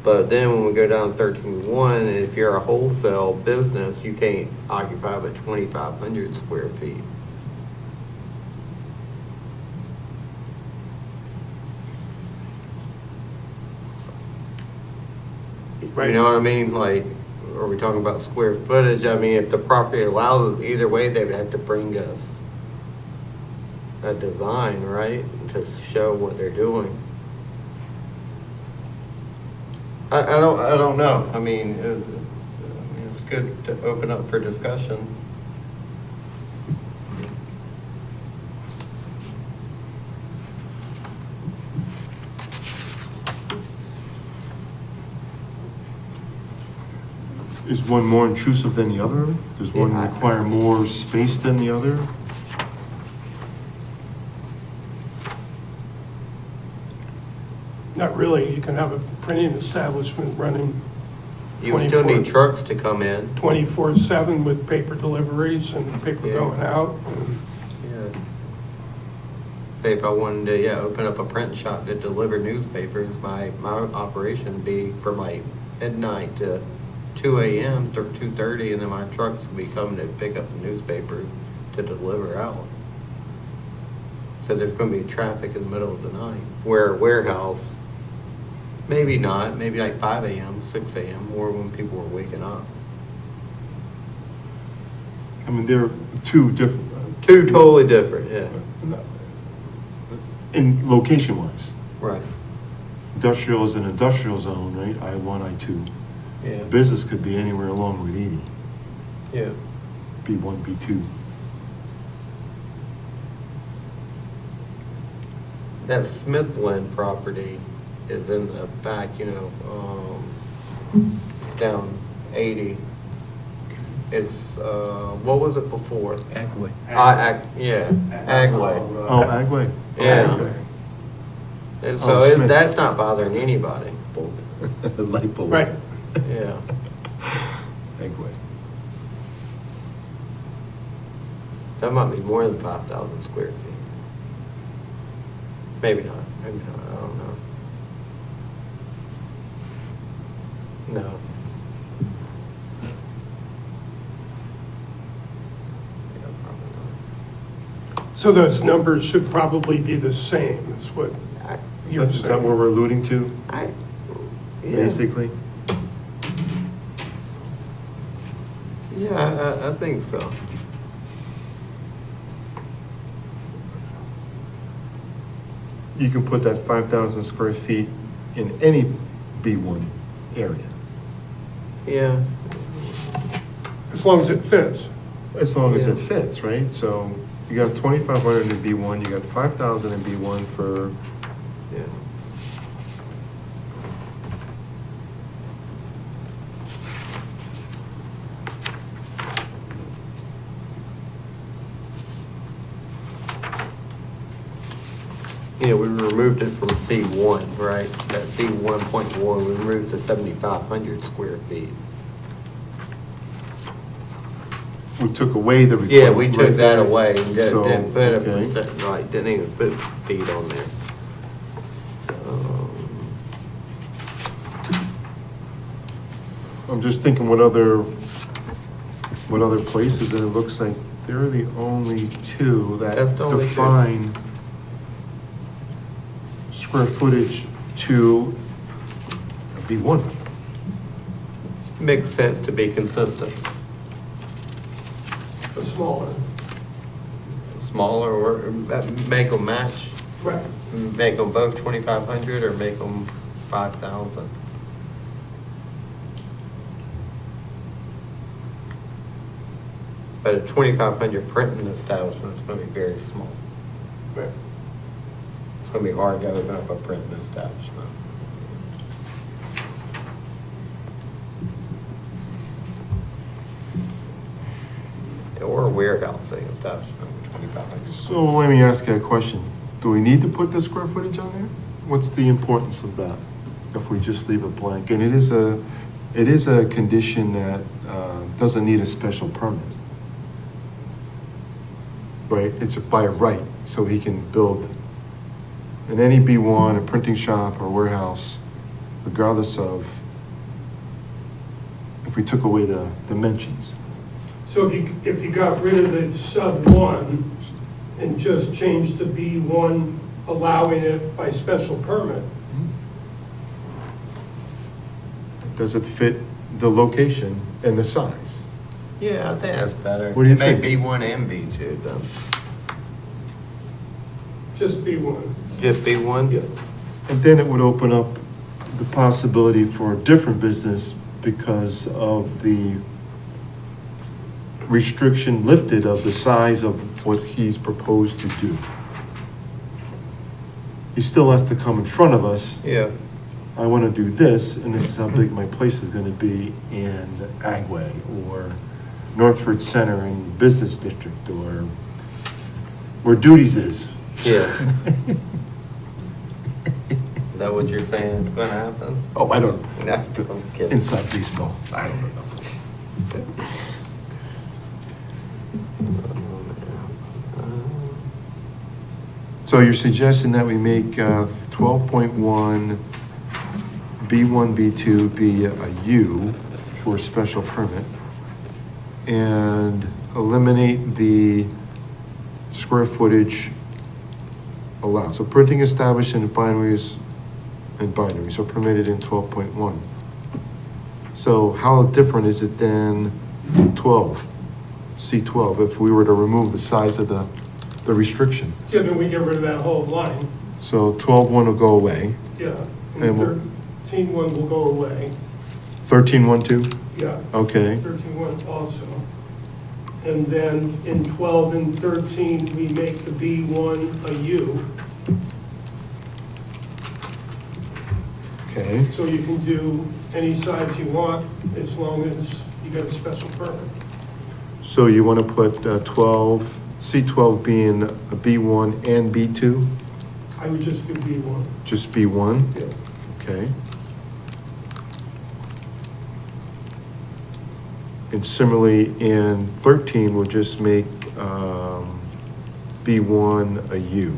But then when we go down to 13.1, if you're a wholesale business, you can't occupy but 2,500 square feet. You know what I mean? Like, are we talking about square footage? I mean, if the property allows it, either way, they would have to bring us a design, right? To show what they're doing. I don't know. I mean, it's good to open up for discussion. Is one more intrusive than the other? Does one Yeah. require more space than the other? Not really, you can have a printing establishment running You still 24 need trucks to come in. 24/7 with paper deliveries and paper Yeah. going out. Yeah. Say if I wanted to, open up a print shop to deliver newspapers, my operation would be from like midnight to 2 a.m. to 2:30, and then my trucks would be coming to pick up the newspapers to deliver out. So there's gonna be traffic in the middle of the night. Where a warehouse, maybe not, maybe like 5 a.m., 6 a.m., or when people were waking up. I mean, they're two different. Two totally different, yeah. In location-wise. Right. Industrial is an industrial zone, right? I-1, I-2. Yeah. Business could be anywhere along Route 80, Yeah. B1, B2. That Smithland property is in the back, it's down 80. It's, what was it before? Agway. Yeah, Agway. Oh, Agway. Yeah. Okay. And Oh, so Smith. that's not bothering anybody. Light bulb. Right. Yeah. Agway. That might be more than 5,000 square feet. Maybe not, I don't know. No. Yeah, probably not. So those numbers should probably be the same, is what you're Is that what saying. we're alluding to, Yeah. basically? Yeah, I think so. You can put that 5,000 square feet in any B1 area, Yeah, As long as it fits. as long as it Yeah. fits, right? So you got 2,500 in B1, you got 5,000 in B1 for, yeah. Yeah, we removed it from C1, right? That C1.1, we removed the 7,500 square feet. we took away the requirement. Yeah, we took right that there. away and So, didn't put a okay. percent, right, didn't even put feet on there. I'm just thinking what other places, and it looks like they're the only two that That's the only two. define square footage to B1. Makes sense to be consistent. The smaller. Smaller or make them match, Right. make them both 2,500 or make them 5,000. But a 2,500 printing establishment is going to be very small. Right. It's going to be hard to open up a printing establishment. Or a warehousing establishment with 2,500. So let me ask you a question. Do we need to put the square footage on there? What's the importance of that? if we just leave it blank. And it is a condition that doesn't need a special permit. Right, it's by right, so he can build an any B1, a printing shop or warehouse, regardless of if we took away the dimensions. So if you got rid of the sub 1 and just changed to B1, allowing it by special permit, Does it fit the location and the size? Yeah, I think that's better. What do you It may think? be B1 and B2 then. just B1. Just B1? Yeah. And then it would open up the possibility for a different business because of the restriction lifted of the size of what he's proposed to do. He still has to come in front of us. Yeah. I want to do this, and this is how big my place is going to be in Agway or Northford Center in Business District or where Duties is. Yeah. Is that what you're saying is gonna happen? Oh, I don't, No, I'm kidding. inside baseball, I don't know nothing. So you're suggesting that we make 12.1 B1, B2 be a U for special permit and eliminate the square footage allowed. So printing established in binaries are permitted in 12.1. So how different is it than 12, C12, if we were to remove the size of the restriction? Yeah, then we get rid of that whole line. So 12.1 will go away, Yeah. And And we'll- 13.1 will go away. 13.1 too? Yeah. Okay, 13.1 also. And then in 12 and 13, we make the B1 a U, okay. so you can do any size you want as long as you get a special permit. So you want to put 12, C12 being a B1 and B2? I would just do B1. Just B1? Yeah. Okay. And similarly, in 13, we'll just make B1 a U.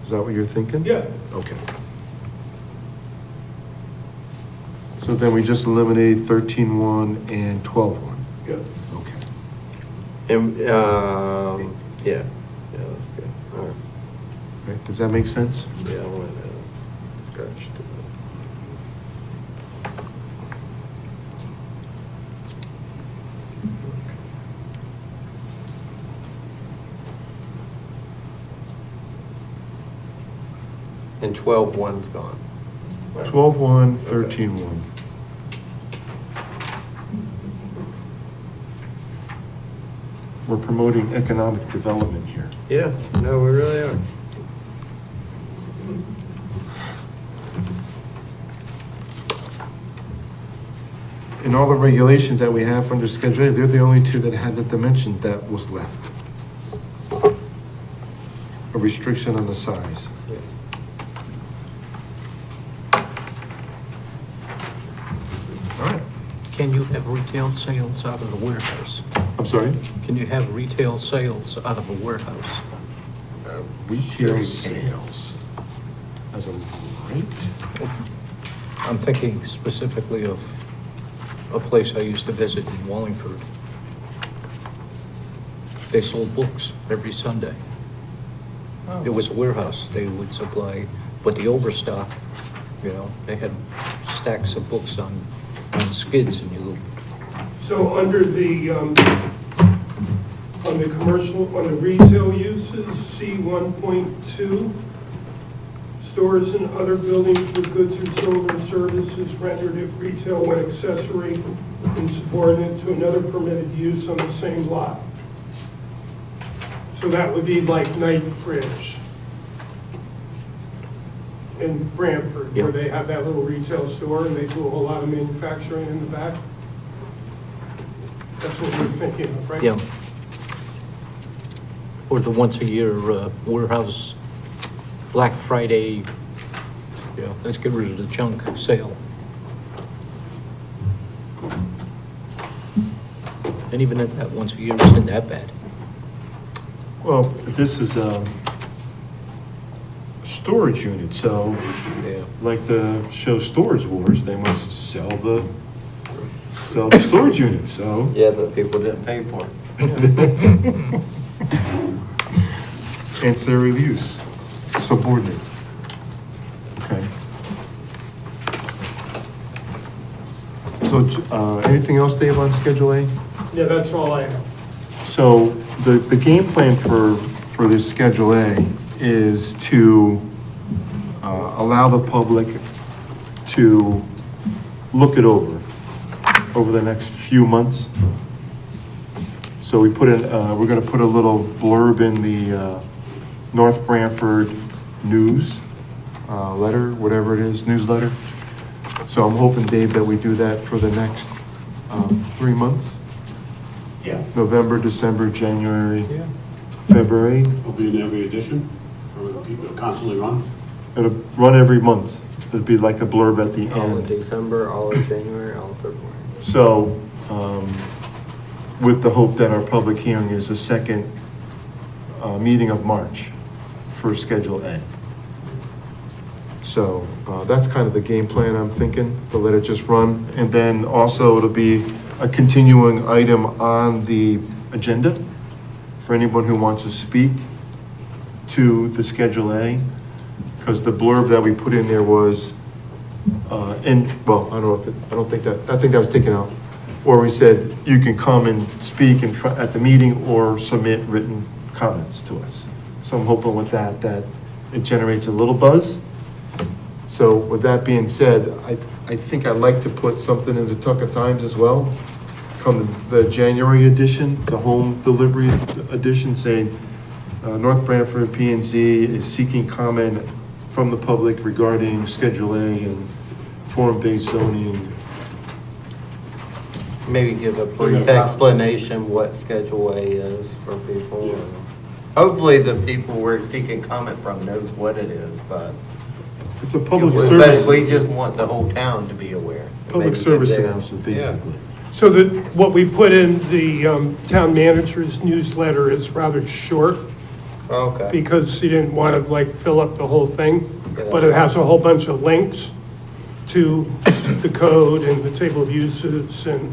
Is that what you're thinking? Yeah, Okay. So then we just eliminate 13.1 and 12.1. yeah. Okay. And, yeah, that's good. All right. Right, does that make sense? Yeah, I want to scratch to that. And 12.1's gone. 12.1, 13.1. We're promoting economic development here. Yeah, no, we really are. In all the regulations that we have under Schedule A, they're the only two that had the dimension that was left. A restriction on the size. All right. Can you have retail sales out of the warehouse? I'm sorry? Can you have retail sales out of a warehouse? Retail sales as a right? I'm thinking specifically of a place I used to visit in Wallingford. They sold books every Sunday. It was a warehouse, they would supply, but the overstock, you know, they had stacks of books on skids and you, So under the, on the commercial, on the retail uses, C 1.2, stores and other buildings where goods are sold or services rendered at retail when accessory and subordinate to another permitted use on the same lot. So that would be like Knight Bridge in Branford, where Yeah. they have that little retail store and they do a whole lot of manufacturing in the back. That's what we're thinking of, right? yeah. Or the once a year warehouse, Black Friday Yeah, let's get rid of the junk sale. And even if that once a year isn't that bad. Well, this is a storage unit, so Yeah. like the show Storage Wars, they must sell the storage units, so. Yeah, but people didn't pay for it. Ancillary use, subordinate. Okay. So, anything else, Dave, on Schedule A? Yeah, that's all I have. So the game plan for this Schedule A is to allow the public to look it over the next few months. So we put in, we're gonna put a little blurb in the North Branford News letter, whatever it is, newsletter. So I'm hoping, Dave, that we do that for the next 3 months. Yeah. November, December, January, Yeah. February. Will be in every edition, or will it constantly run? It'll run every month. It'll be like a blurb at the All of end. December, all of January, all of February. So, with the hope that our public hearing is the second meeting of March for Schedule A. So, that's kind of the game plan I'm thinking, to let it just run. And then also it'll be a continuing item on the agenda for anyone who wants to speak to the Schedule A. Because the blurb that we put in there was, well, I think that was taken out. Or we said, you can come and speak at the meeting or submit written comments to us. So I'm hoping with that it generates a little buzz. So with that being said, I think I'd like to put something in the Tucker Times as well. Come the January edition, the home delivery edition, saying, North Branford P&Z is seeking comment from the public regarding Schedule A and form-based zoning. Maybe give a brief explanation what Schedule A is for people. Yeah. Hopefully the people we're seeking comment from knows what it is, but. It's a public But service, we just want the whole town to be aware. public Maybe service give them- announcement, basically. So that, what we put in the town manager's newsletter is rather short, Yeah. Okay. because he didn't want to like fill up the whole thing, Yeah, but it has a whole bunch of links to the code and the table of uses and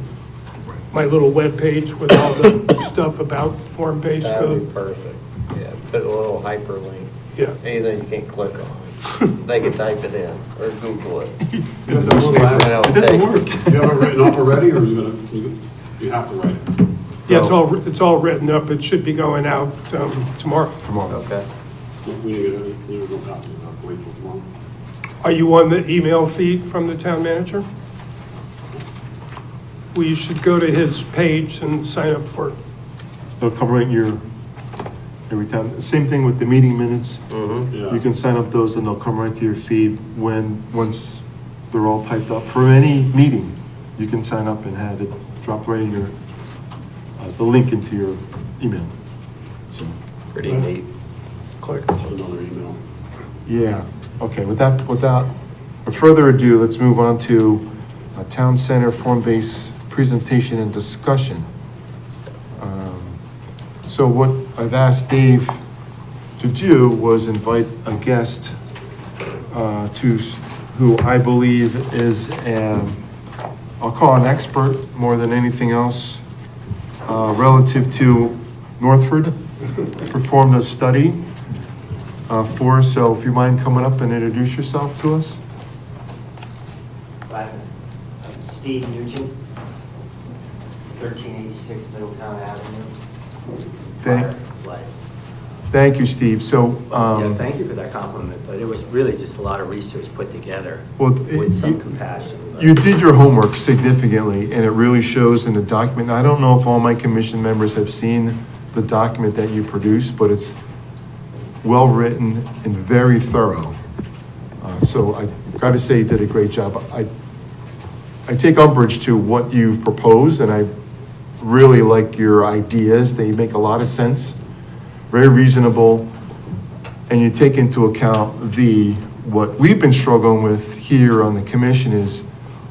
my little webpage with all the stuff about form-based That would be code. perfect. Yeah, put a little hyperlink, Yeah, anything you can't click on. They can type it in or Google it. You have that little app? It doesn't work. You have it written up already, or you have to write it? yeah, it's all written up. It should be going out tomorrow. Tomorrow. Okay. We need to go copy it, I'll wait till tomorrow. Are you on the email feed from the town manager? Well, you should go to his page and sign up for it. They'll come right in your, every time. Same thing with the meeting minutes. Yeah. You can sign up those and they'll come right to your feed once they're all typed up. For any meeting, you can sign up and have it drop right in your, the link into your email. So, Pretty neat. Click. Just another email. yeah, okay, without further ado, let's move on to Town Center form-based presentation and discussion. So what I've asked Dave to do was invite a guest who I believe is I'll call an expert more than anything else, relative to Northford. Performed a study for us, so if you mind coming up and introduce yourself to us? I'm Steve Nugent, 1386 Middletown Avenue. Thank- Life. Thank you, Steve. So, Yeah, thank you for that compliment, but it was really just a lot of research put together Well, with some you- compassion. but- you did your homework significantly, and it really shows in the document. Now, I don't know if all my commission members have seen the document that you produced, but it's well-written and very thorough. So I gotta say you did a great job. I take umbrage to what you've proposed, and I really like your ideas. They make a lot of sense, very reasonable, and you take into account the what we've been struggling with here on the commission is,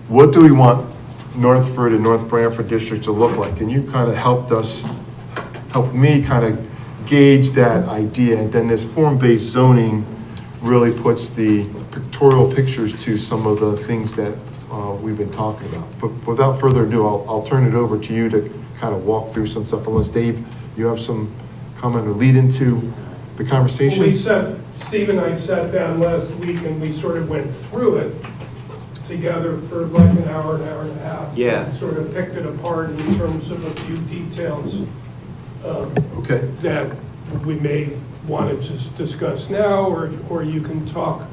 what do we want Northford and North Branford district to look like? And you kind of helped me kind of gauge that idea. And then this form-based zoning really puts the pictorial pictures to some of the things that we've been talking about. But without further ado, I'll turn it over to you to kind of walk through some stuff. Unless, Dave, you have some comment or lead into the conversation? Steve and I sat down last week and we sort of went through it together for like an hour and a half. Yeah. And sort of picked it apart in terms of a few details Okay. that we may want to just discuss now, or you can talk.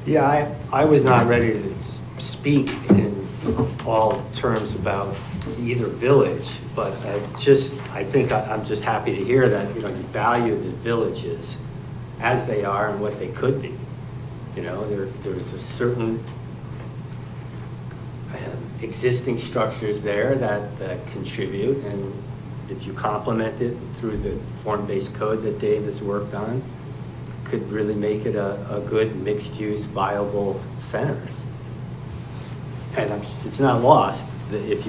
Yeah, I was not ready to speak in all terms about either village, but I think I'm just happy to hear that, you value the villages as they are and what they could be. There's a certain existing structures there that contribute, and if you complement it through the form-based code that Dave has worked on, could really make it a good mixed-use viable centers. And it's not lost that if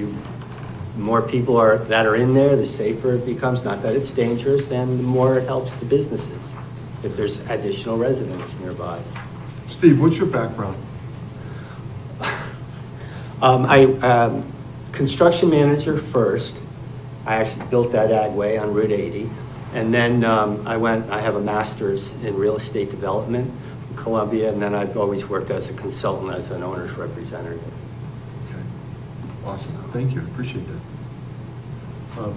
more people that are in there, the safer it becomes. Not that it's dangerous, and the more it helps the businesses if there's additional residents nearby. Steve, what's your background? I construction manager first. I actually built that Agway on Route 80. And then I have a master's in real estate development from Columbia, and then I've always worked as a consultant, as an owner's representative. Okay. Awesome. Thank you. Appreciate that.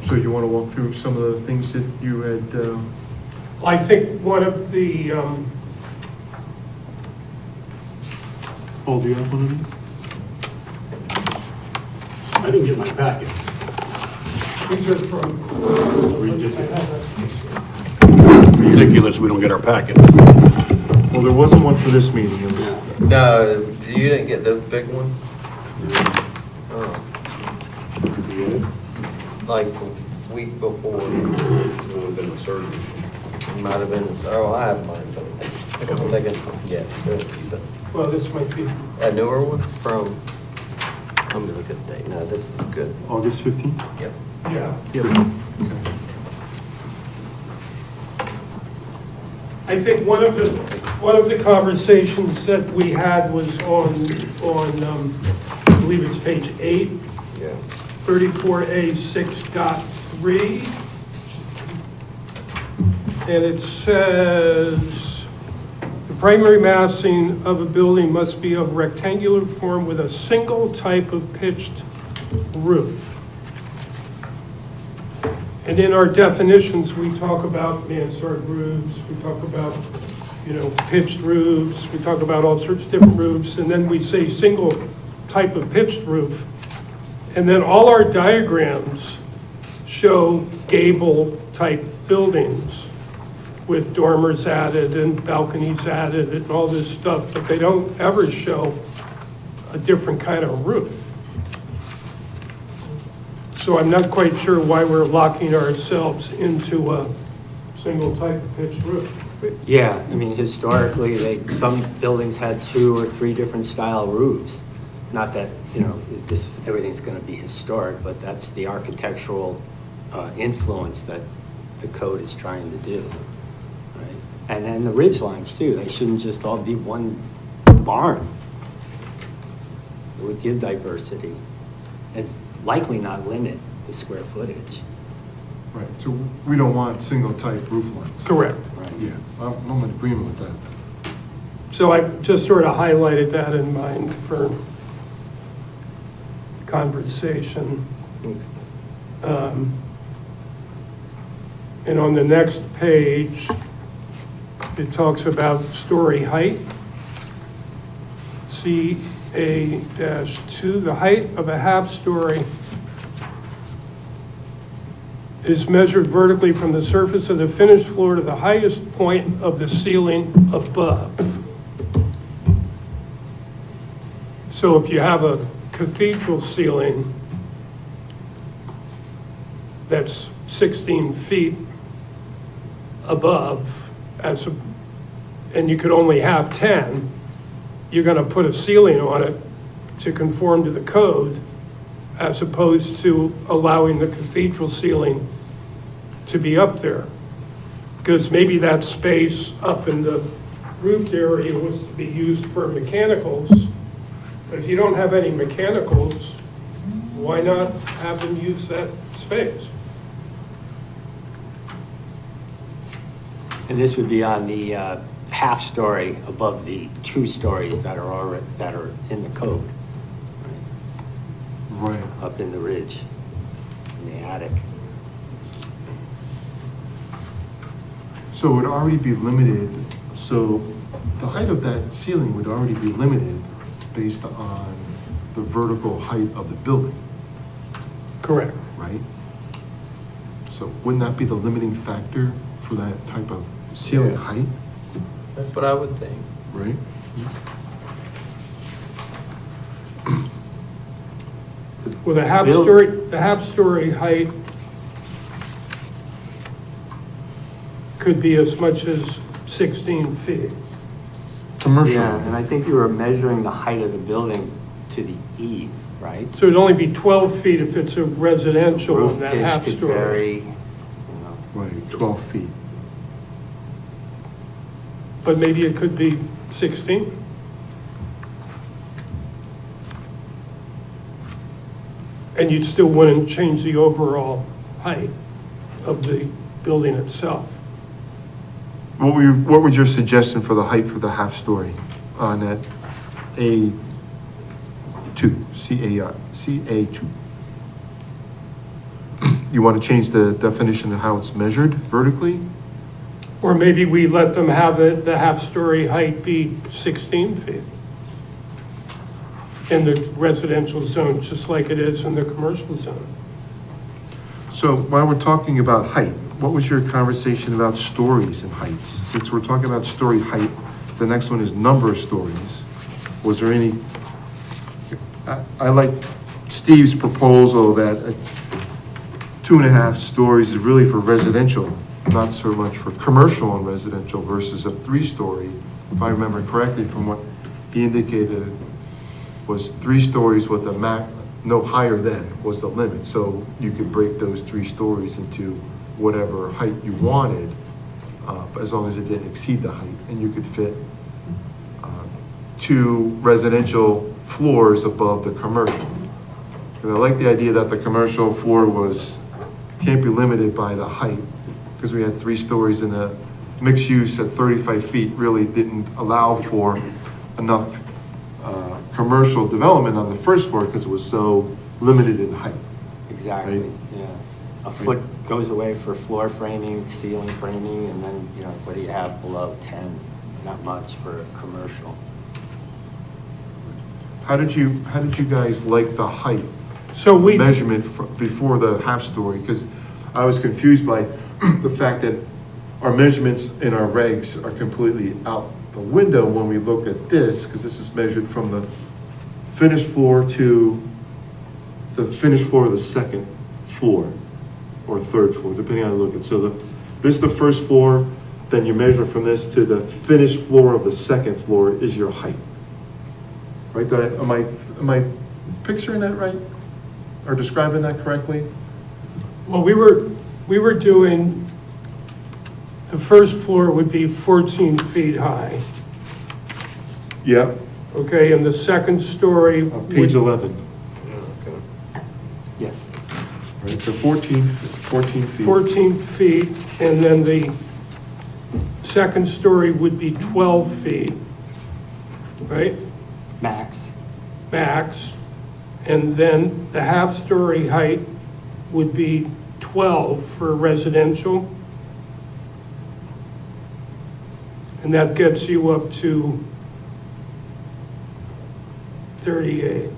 So you want to walk through some of the things that you had? I think one of the, Paul, do you have one of these? I didn't get my packet. these are from. Ridiculous, we don't get our packet. Well, there wasn't one for this meeting. It was, No, you didn't get the big one? Oh, like a week before. Been inserted. It might have been, I have mine, but I'm thinking, yeah, but Well, this might be, a newer one from, let me look at the date. No, this is good. August 15th? Yep. yeah. Yep. Okay. I think one of the conversations that we had was on I believe it's page 8, Yeah. 34A 6.3. And it says, the primary massing of a building must be of rectangular form with a single type of pitched roof. And in our definitions, we talk about mansard roofs, we talk about, pitched roofs, we talk about all sorts of different roofs, and then we say single type of pitched roof. And then all our diagrams show gable-type buildings with dormers added and balconies added and all this stuff, but they don't ever show a different kind of roof. So I'm not quite sure why we're locking ourselves into a single type of pitched roof. Yeah, I mean, historically, some buildings had 2 or 3 different style roofs. Not that, everything's gonna be historic, but that's the architectural influence that the code is trying to do, right? And then the ridge lines too, they shouldn't just all be one barn. It would give diversity and likely not limit the square footage. Right. So we don't want single type roof lines. Correct. Right. Yeah, I'm in agreement with that. So I just sort of highlighted that in mind for conversation. And on the next page, it talks about story height. CA-2, the height of a half story is measured vertically from the surface of the finished floor to the highest point of the ceiling above. So if you have a cathedral ceiling that's 16 feet above, and you could only have 10, you're gonna put a ceiling on it to conform to the code, as opposed to allowing the cathedral ceiling to be up there. Because maybe that space up in the roofed area was to be used for mechanicals. But if you don't have any mechanicals, why not have them use that space? And this would be on the half story above the 2 stories that are already, that are in the code, Right. up in the ridge, in the attic. So it would already be limited, so the height of that ceiling would already be limited based on the vertical height of the building, Correct. right? So wouldn't that be the limiting factor for that type of ceiling Yeah. height, That's what I would think. right? Well, the half story height could be as much as 16 feet. Commercial. Yeah, and I think you were measuring the height of the building to the eave, right? So it'd only be 12 feet if it's a residential Roof in that pitch half could story. vary, you know. Right, 12 feet. But maybe it could be 16. And you'd still wouldn't change the overall height of the building itself. What was your suggestion for the height for the half story on that A2, CA2? You want to change the definition of how it's measured vertically? Or maybe we let them have it, the half-story height be 16 feet in the residential zone, just like it is in the commercial zone. So while we're talking about height, what was your conversation about stories and heights? Since we're talking about story height, the next one is number of stories. Was there any, I like Steve's proposal that 2.5 stories is really for residential, not so much for commercial and residential versus a 3-story. If I remember correctly from what he indicated, was 3 stories with a no higher than was the limit. So you could break those 3 stories into whatever height you wanted, as long as it didn't exceed the height. And you could fit 2 residential floors above the commercial. And I like the idea that the commercial floor can't be limited by the height, because we had 3 stories and the mixed use at 35 feet really didn't allow for enough commercial development on the first floor because it was so limited in height. Exactly, Right. yeah. A foot goes away for floor framing, ceiling framing, and then, you know, what do you have below 10? Not much for commercial. How did you guys like the height So we, measurement before the half story? Because I was confused by the fact that our measurements in our regs are completely out the window when we look at this, because this is measured from the finished floor to the finished floor of the second floor or third floor, depending on how you look at it. So this is the first floor, then you measure from this to the finished floor of the second floor is your height. Right? Am I picturing that right? Or describing that correctly? well, we were doing, the first floor would be 14 feet high, Yeah, okay? And the second story. page would- 11, Yes. right? So 14 feet. 14 feet, and then the second story would be 12 feet, right? Max. Max. And then the half-story height would be 12 for residential. And that gets you up to 38.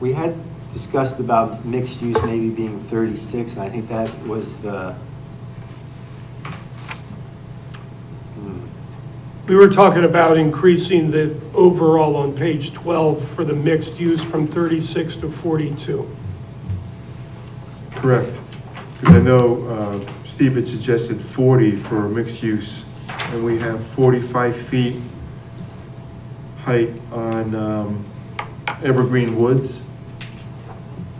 We had discussed about mixed use maybe being 36, and I think that was the, We were talking about increasing the overall on page 12 for the mixed use from 36 to 42. Correct. Because I know Steve had suggested 40 for mixed use And we have 45 feet height on Evergreen Woods.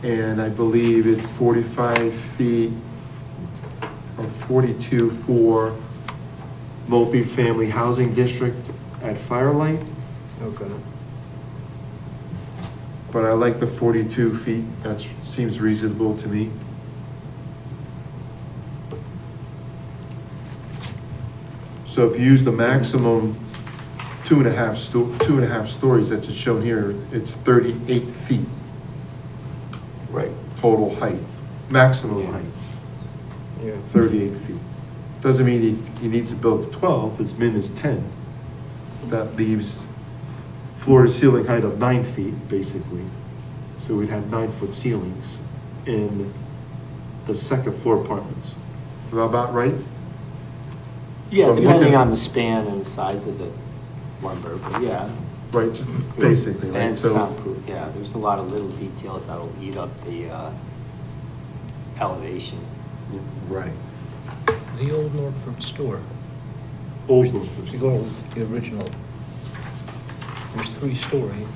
And I believe it's 45 feet or 42 for multifamily housing district at Firelight. Okay. But I like the 42 feet, that seems reasonable to me. So if you use the maximum 2.5 stories that's shown here, it's 38 feet. Right. Total height, maximum height, Yeah. 38 feet. Doesn't mean he needs to build 12, his min is 10. That leaves floor to ceiling height of 9 feet, basically. So we'd have 9-foot ceilings in the second floor apartments. Is that about right? Yeah, From depending looking- on the span and the size of the lumber, but yeah. Right, just basically, right? And So, soundproof, yeah, there's a lot of little details that'll eat up the elevation. right. The old Norford store, Old the Northwoods. old, the original, was 3-story.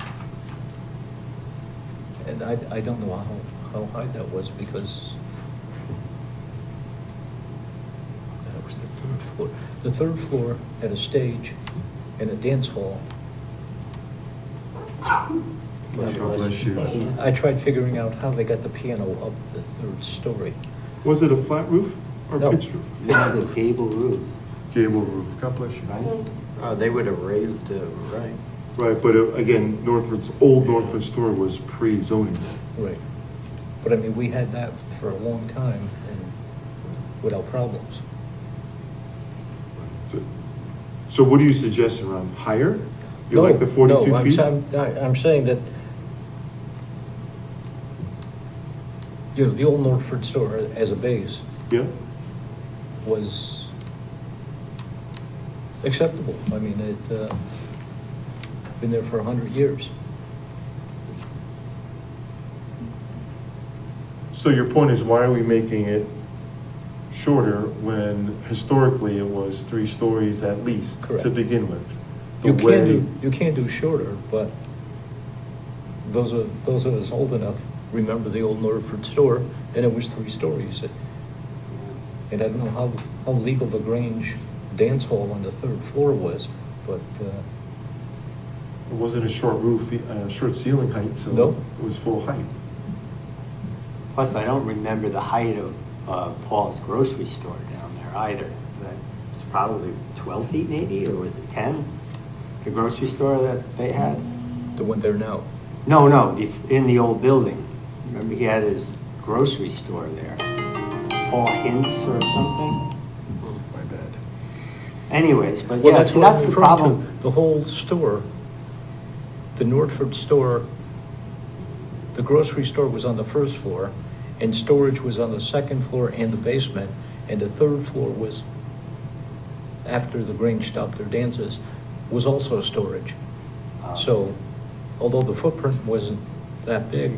And I don't know how high that was because that was the 3rd floor. The 3rd floor had a stage and a dance hall. God bless you. I tried figuring out how they got the piano up the 3rd story. Was it a flat roof or No. pitched roof? Yeah, the gable roof, Gable roof, God bless you. right? They would have raised it, right? Right, but again, old Northwood store was pre-zoning. Right. But I mean, we had that for a long time and without problems. So what do you suggest around higher? You like the 42 No, feet? I'm saying that, you know, the old Norford store as a base Yeah, was acceptable. I mean, it, been there for 100 years. so your point is, why are we making it shorter when historically it was 3 stories at least to Correct. begin with? The You way- can do shorter, but those of us old enough remember the old Norford store, and it was 3 stories. And I don't know how legal the Grange dance hall on the 3rd floor was, but, It wasn't a short roof, short ceiling height, so No. it was full height. Plus, I don't remember the height of Paul's grocery store down there either. It's probably 12 feet maybe, or was it 10? The grocery store that they had? the one there now. No, in the old building. Remember, he had his grocery store there. Paul Hintz or something? My bad. Anyways, but Well, yeah, that's see, what I'm that's the referring to. problem. The whole store, the Norford store, the grocery store was on the 1st floor, and storage was on the 2nd floor and the basement, and the 3rd floor was, after the Grange stopped their dances, was also storage. So, although the footprint wasn't that big,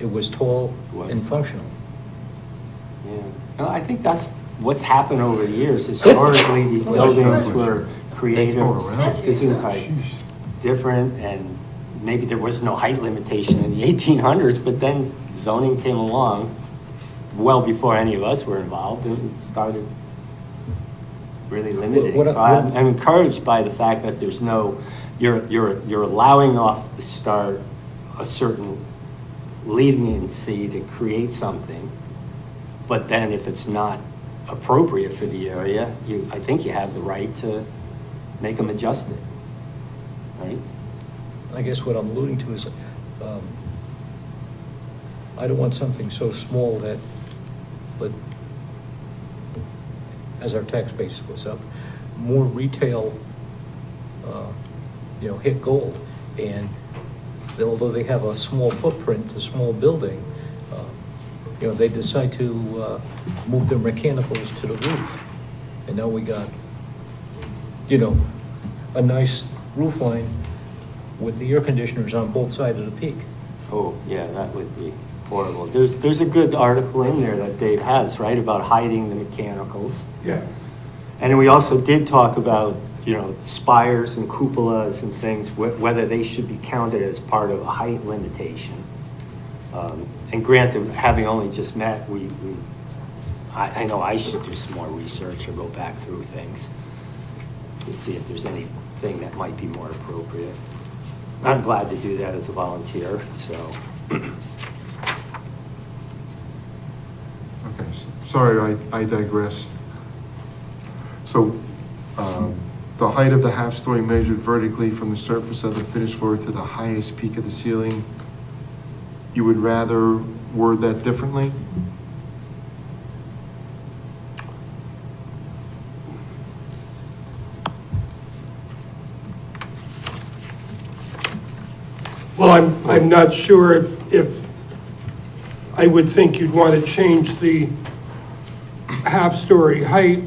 it was tall and functional. Yeah. No, I think that's what's happened over the years. Historically, these buildings were creative, gesundheit, different, and maybe there was no height limitation in the 1800s, but then zoning came along well before any of us were involved and started really limiting. What- So I'm encouraged by the fact that there's no, you're allowing off the start a certain leniency to create something, but then if it's not appropriate for the area, I think you have the right to make them adjust it, right? I guess what I'm alluding to is, I don't want something so small that, but as our tax base goes up, more retail, hit gold. And although they have a small footprint, a small building, they decide to move their mechanicals to the roof. And now we got, a nice roof line with the air conditioners on both sides of the peak. Oh, yeah, that would be horrible. There's a good article in there that Dave has, right, about hiding the mechanicals. Yeah. And we also did talk about, spires and cupolas and things, whether they should be counted as part of a height limitation. And granted, having only just met, I know I should do some more research or go back through things to see if there's anything that might be more appropriate. I'm glad to do that as a volunteer, so. Okay, sorry, I digress. So, the height of the half-story measured vertically from the surface of the finished floor to the highest peak of the ceiling, you would rather word that differently? Well, I'm not sure if, I would think you'd want to change the half-story height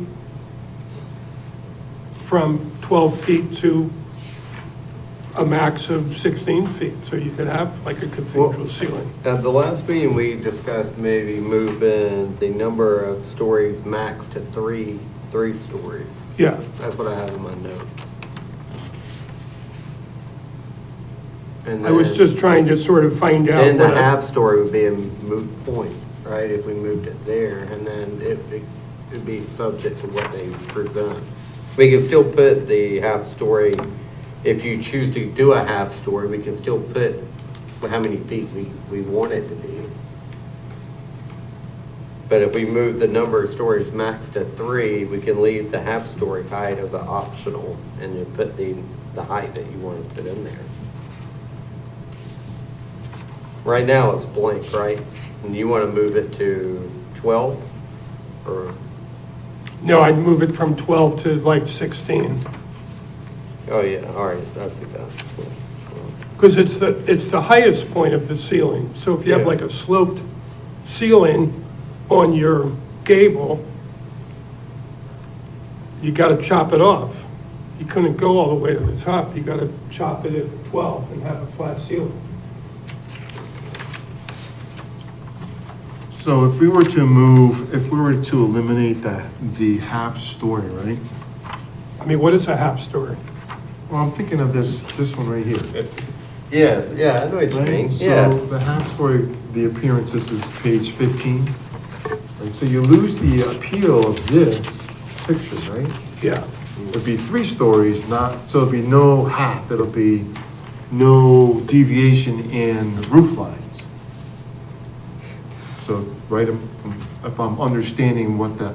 from 12 feet to a max of 16 feet, so you could have like a cathedral ceiling. At the last meeting, we discussed maybe moving the number of stories max to three stories. Yeah, That's what I have in my notes. And I was then- just trying to sort of find out. And the what a- half story would be a moot point, right, if we moved it there, and then it'd be subject to what they present. We can still put the half story, if you choose to do a half story, we can still put how many feet we want it to be. But if we move the number of stories max to 3, we can leave the half story height of the optional and then put the height that you want to put in there. Right now, it's blank, right? And you want to move it to 12? Or, No, I'd move it from 12 to like 16, oh yeah, all right, I see that. because it's the highest point of the ceiling. So if you have Yeah. like a sloped ceiling on your gable, you got to chop it off. You couldn't go all the way to the top. You got to chop it at 12 and have a flat ceiling. So if we were to eliminate the half story, right? I mean, what is a half story? Well, I'm thinking of this one right here. Yes, yeah, I know what you Right? mean, So yeah. the half story, the appearance, this is page 15. Right, so you lose the appeal of this picture, right? Yeah. It'd be 3 stories, so it'd be no half, it'll be no deviation in roof lines. So, right, if I'm understanding what the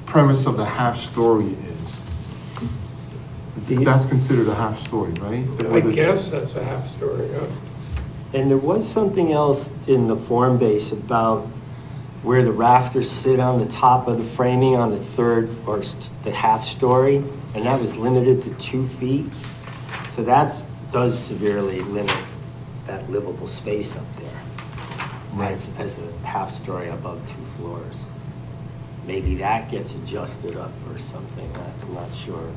premise of the half story is, that's considered a half story, right? I guess that's a half story, yeah. And there was something else in the form base about where the rafters sit on the top of the framing on the third or the half story, and that was limited to 2 feet. So that does severely limit that livable space up there as a half story above 2 floors. Maybe that gets adjusted up or something, I'm not sure.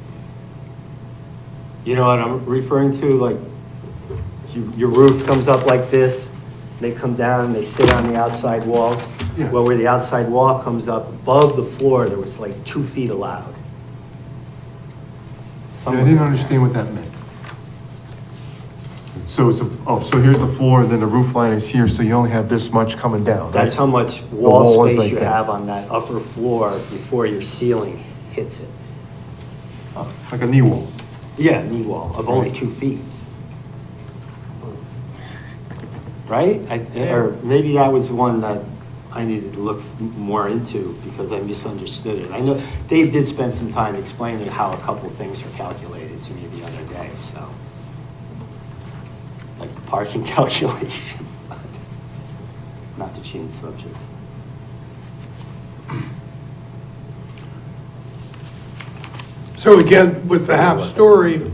You know what I'm referring to, like your roof comes up like this, they come down and they sit on the outside walls. Yeah. Well, where the outside wall comes up above the floor, there was like 2 feet allowed. Yeah, I didn't understand what that meant. So so here's the floor, and then the roof line is here, so you only have this much coming down, right? That's how much wall wall is space like you that. have on that upper floor before your ceiling hits it. Like a knee wall. Yeah, knee wall of only 2 feet. Right? Or maybe that was one that I needed to look more into because I misunderstood it. I know Dave did spend some time explaining how a couple of things are calculated to me the other day, so. Like the parking calculation. Not to change subjects. So again, with the half story,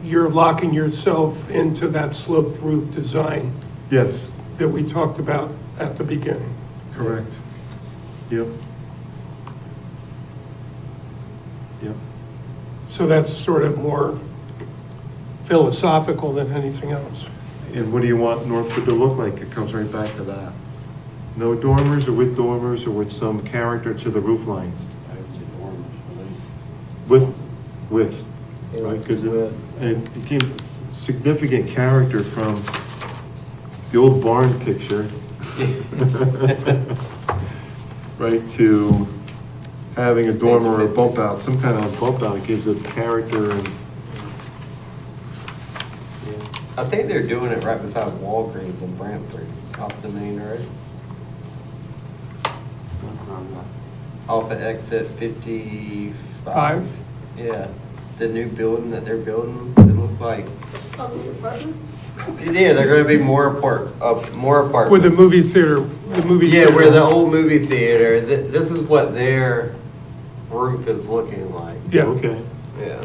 you're locking yourself into that sloped roof design Yes, that we talked about at the beginning. correct. Yep. Yep. So that's sort of more philosophical than anything else. And what do you want Northwood to look like? It comes right back to that. No dormers or with some character to the roof lines. I would say dormers, with, Yeah, right, because with. it became significant character from the old barn picture, right, to having a dormer or a bump out, some kind of bump out, gives it character and, I think they're doing it right beside Walgreens in Branford, off the main road, off of exit 55. Five? Yeah, the new building that they're building, it looks like. Yeah, they're gonna be more apartments. With the movie theater, Yeah, where the old movie theater, this is what their roof is looking like. Yeah, okay. Yeah.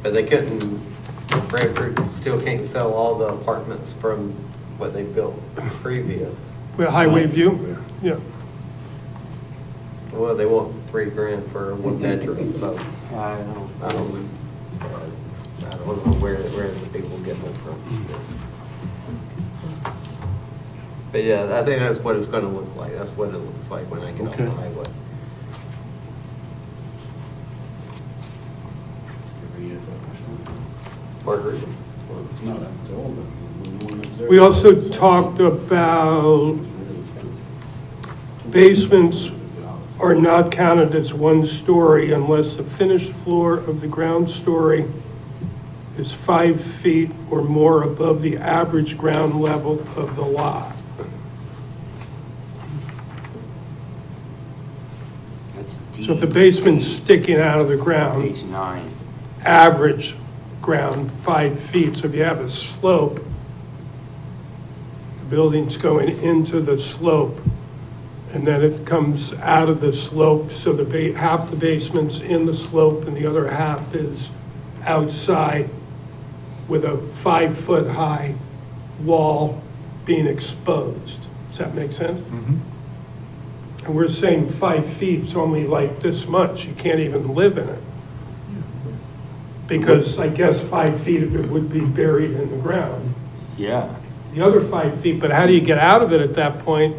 But they couldn't, Branford still can't sell all the apartments from what they built previous. with Highway View, yeah. Well, they want $3,000 for one bedroom, so I don't know. I don't know where the people get them from. But yeah, I think that's what it's gonna look like. That's what it looks like when I get off the Okay. highway. Margarita. No, that's the old one. The one that's there. We also talked about basements are not counted as one story unless the finished floor of the ground story is 5 feet or more above the average ground level of the lot. That's So if the D, basement's sticking out of the ground, page 9. average ground 5 feet, so if you have a slope, the building's going into the slope, and then it comes out of the slope, so half the basement's in the slope and the other half is outside with a 5-foot-high wall being exposed. Does that make sense? Mhm. And we're saying 5 feet's only like this much, you can't even live in it. Because I guess 5 feet of it would be buried in the ground. Yeah, The other 5 feet, but how do you get out of it at that point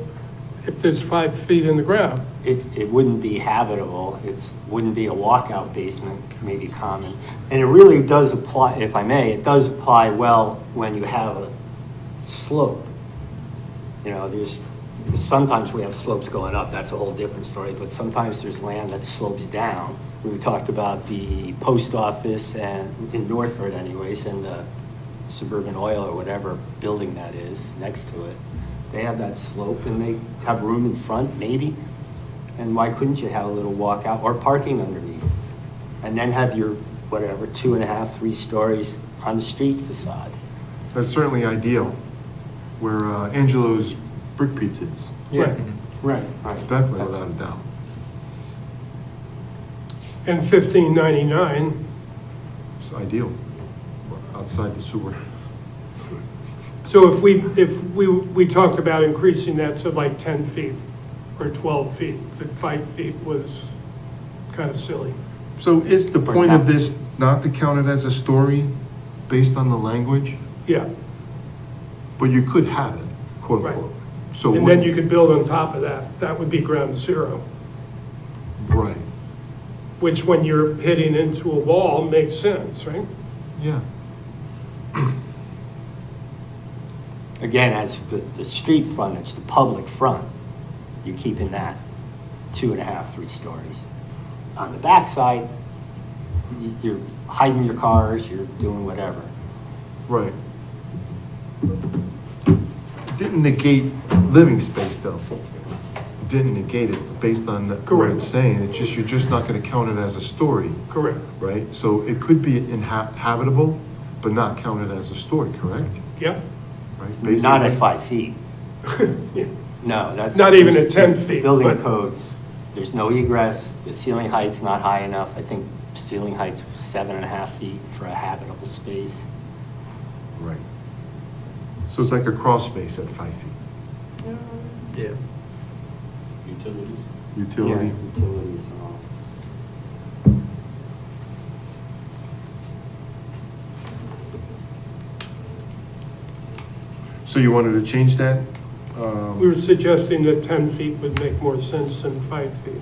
if there's 5 feet in the ground? it wouldn't be habitable, wouldn't be a walkout basement, maybe common. And it really does apply, if I may, it does apply well when you have a slope. You know, sometimes we have slopes going up, that's a whole different story, but sometimes there's land that slopes down. We talked about the post office and, in Northford anyways, and the Suburban Oil or whatever building that is next to it. They have that slope and they have room in front, maybe. And why couldn't you have a little walkout or parking underneath? And then have your, whatever, 2.5, 3 stories on the street facade. That's certainly ideal, where Angelo's Brick Pizza is, Right. Right. definitely without a doubt. And 1599, It's ideal, outside the sewer. so if we talked about increasing that to like 10 feet or 12 feet, that 5 feet was kind of silly. So is the point of this not to count it as a story based on the language? Yeah, But you could have it, quote Right. unquote. So and then you could build on top of that. That would be ground zero, Right, which when you're hitting into a wall makes sense, right? yeah. Again, as the street frontage, the public front, you're keeping that 2.5, 3 stories. On the backside, you're hiding your cars, you're doing whatever. Right. Didn't negate living space, though. Didn't negate it based on what Correct. it's saying. It's just, you're just not gonna count it as a story, Correct. right? So it could be habitable, but not counted as a story, correct? Yeah. Right? Not at Basically. 5 feet. Yeah. No, that's. Not even at 10 feet, Building but- codes, there's no egress, the ceiling height's not high enough. I think ceiling height's 7.5 feet for a habitable space. Right. So it's like a crawl space at 5 feet. Yeah. Utilities. Utility. Yeah, utilities and all. So you wanted to change that? We were suggesting that 10 feet would make more sense than 5 feet.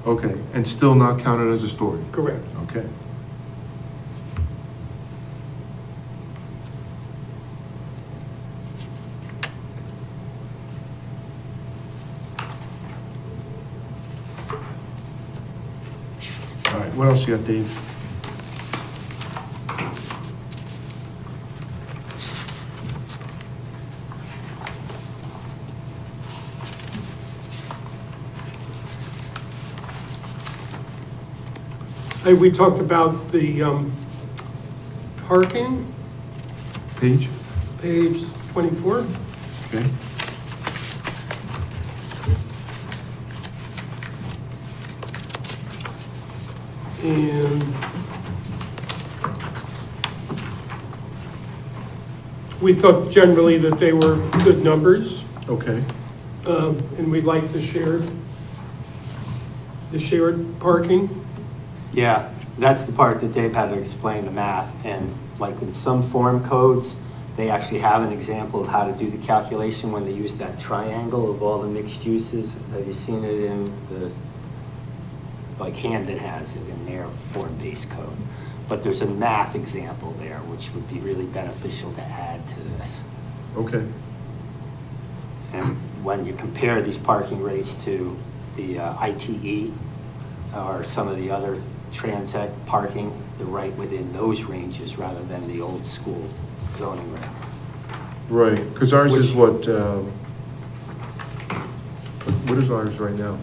Okay, and still not counted as a story? Correct. Okay. All right, what else you got, Dave? Hey, we talked about the parking, Page? page 24. Okay. And we thought generally that they were good numbers, Okay. and we'd like to share the shared parking. Yeah, that's the part that Dave had to explain the math, and like in some form codes, they actually have an example of how to do the calculation when they use that triangle of all the mixed uses. Have you seen it in the, like Hamden has it in their form-based code? But there's a math example there, which would be really beneficial to add to this. Okay. And when you compare these parking rates to the ITE or some of the other Transect parking, they're right within those ranges rather than the old school zoning regs. Right, because ours is Which- what is ours right now?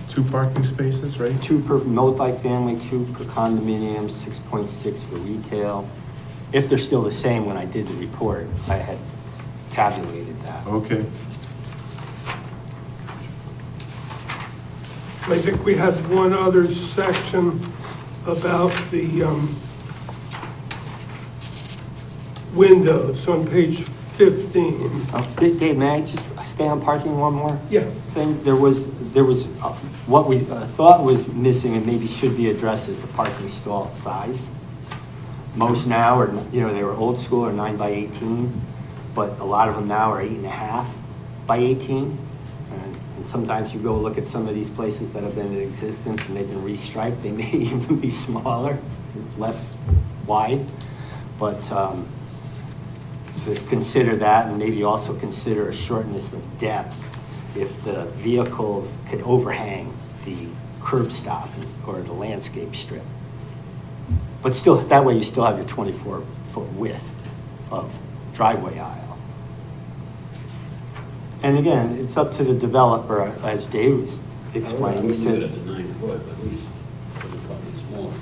2 parking spaces, right? 2 per multifamily, 2 per condominium, 6.6 for retail. If they're still the same when I did the report, I had tabulated that. Okay. I think we had one other section about the windows on page 15. Dave, may I just stay on parking one more? Yeah. Thing, there was what we thought was missing and maybe should be addressed is the parking stall size. Most now are, they were old school or 9 by 18, but a lot of them now are 8.5 by 18. And sometimes you go look at some of these places that have been in existence and they've been restriped, they may even be smaller, less wide. But just consider that, and maybe also consider a shortness of depth if the vehicles could overhang the curb stop or the landscape strip. But still, that way you still have your 24-foot width of driveway aisle. And again, it's up to the developer, as David's explained, he I would leave it said, at the 9 foot, at least, for the cut it smaller.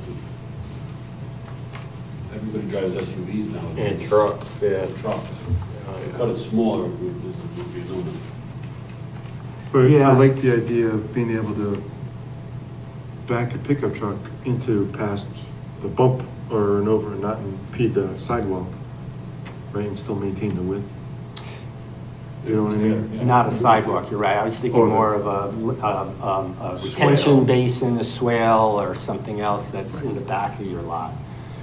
Everybody drives SUVs now. And trucks, yeah. Trucks. To cut it smaller would be no. But I Yeah. like the idea of being able to back a pickup truck into past the bump or and over and not impede the sidewalk, right, and still maintain the width. You know what I mean? not a sidewalk, you're right. I was thinking Or the- more of a retention basin, a swale, or something else that's in the back of your lot.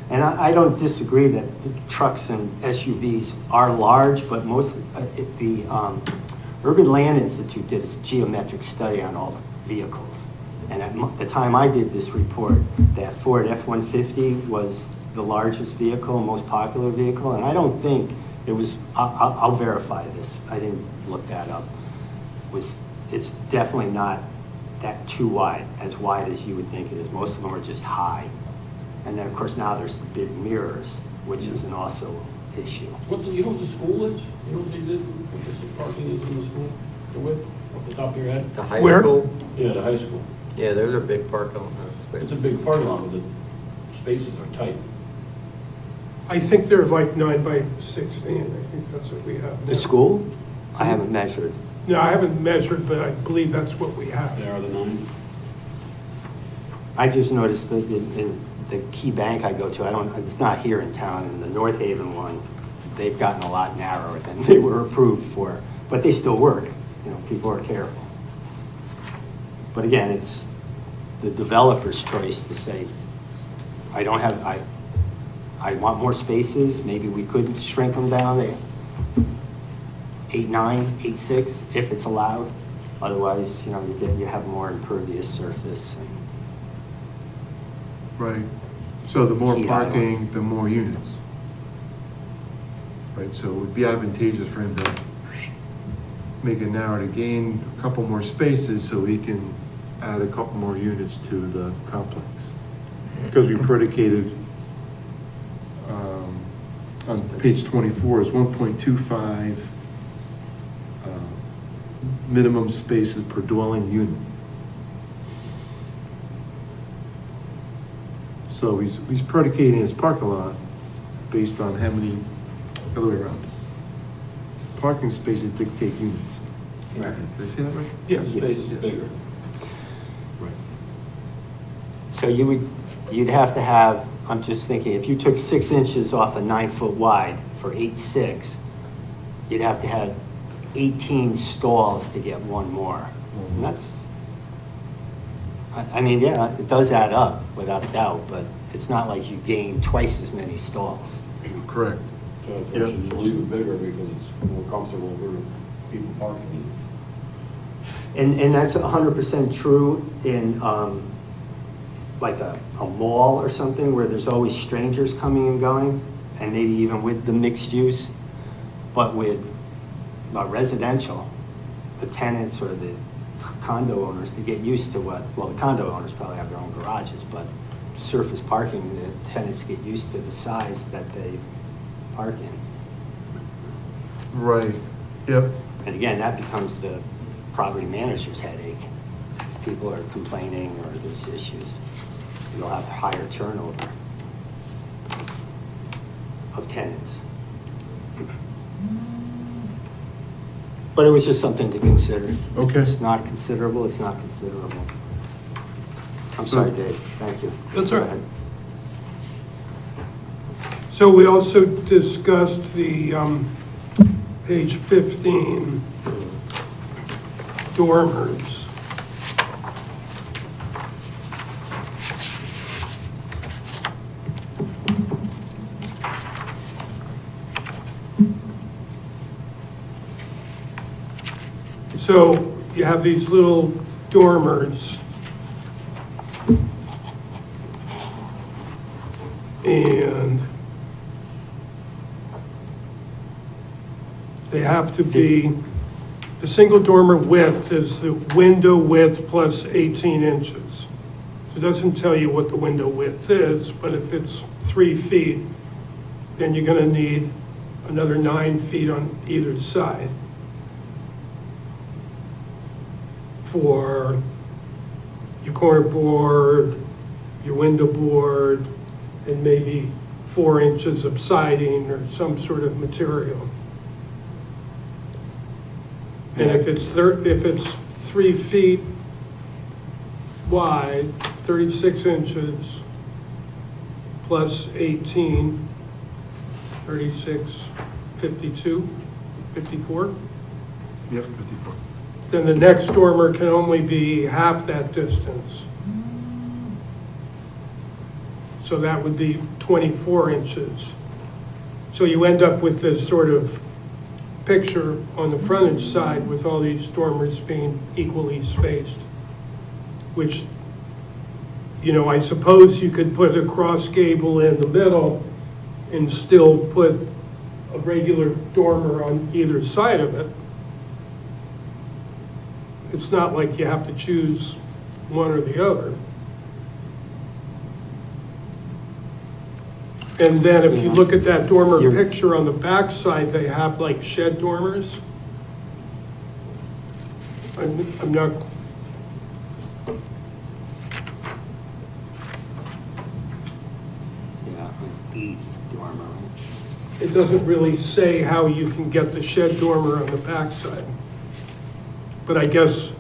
And I don't disagree that the trucks and SUVs are large, but the Urban Land Institute did a geometric study on all the vehicles. And at the time I did this report, that Ford F-150 was the largest vehicle, most popular vehicle, and I don't think it was, I'll verify this, I didn't look that up, it's definitely not that too wide as you would think it is. Most of them are just high. And then, of course, now there's the big mirrors, which is an also issue. You know what the school is? You know what they did, what the parking is in the school, the width, off the top of your head? The high Where? school, Yeah, the high school. yeah, there's a big parking lot. It's a big parking lot, but the spaces are tight. I think they're like 9 by 16. I think that's what we have now. The school? I haven't measured. No, I haven't measured, but I believe that's what we have. They are the 9. I just noticed that in the key bank I go to, it's not here in town, in the North Haven one, they've gotten a lot narrower than they were approved for, but they still work, people are careful. But again, it's the developer's choice to say, I want more spaces, maybe we could shrink them down to 8.9, 8.6, if it's allowed. Otherwise, you have more impervious surface. And Right. So the more Heat parking, island. the more units. Right, so it would be advantageous for him to make it narrow to gain a couple more spaces so he can add a couple more units to the complex. Because we predicated, on page 24 is 1.25 minimum spaces per dwelling unit. So he's predicating his parking lot based on how many, the other way around. Parking spaces dictate units. Right. Did I say that right? Yeah. The space is bigger. Right. So you'd have to have, I'm just thinking, if you took 6 inches off a 9-foot wide for 8.6, you'd have to have 18 stalls to get one more. And that's, I mean, yeah, it does add up without a doubt, but it's not like you gain twice as many stalls. Correct. So I think we should just leave it bigger because it's more comfortable for people parking. And that's 100% true in like a mall or something where there's always strangers coming and going, and maybe even with the mixed use. But with residential, the tenants or the condo owners, they get used to well, the condo owners probably have their own garages, but surface parking, the tenants get used to the size that they park in. Right, yep. And again, that becomes the property manager's headache. People are complaining or there's issues. You'll have higher turnover of tenants. But it was just something to consider. Okay. If it's not considerable, it's not considerable. I'm sorry, Dave. Thank you. That's all right. Go ahead. So we also discussed the page 15 dormers. So you have these little dormers. And they have to be, the single dormer width is the window width plus 18 inches. So it doesn't tell you what the window width is, but if it's 3 feet, then you're gonna need another 9 feet on either side for your corner board, your window board, and maybe 4 inches of siding or some sort of material. And if it's 3 feet wide, 36 inches, plus 18, 36, 52, 54, Yep, 54. then the next dormer can only be half that distance. So that would be 24 inches. So you end up with this sort of picture on the frontage side with all these dormers being equally spaced, which, I suppose you could put a cross gable in the middle and still put a regular dormer on either side of it. It's not like you have to choose one or the other. And then if you look at that dormer You're- picture on the backside, they have like shed dormers. I'm not, Yeah, an E dormer. Right? it doesn't really say how you can get the shed dormer on the backside. But I guess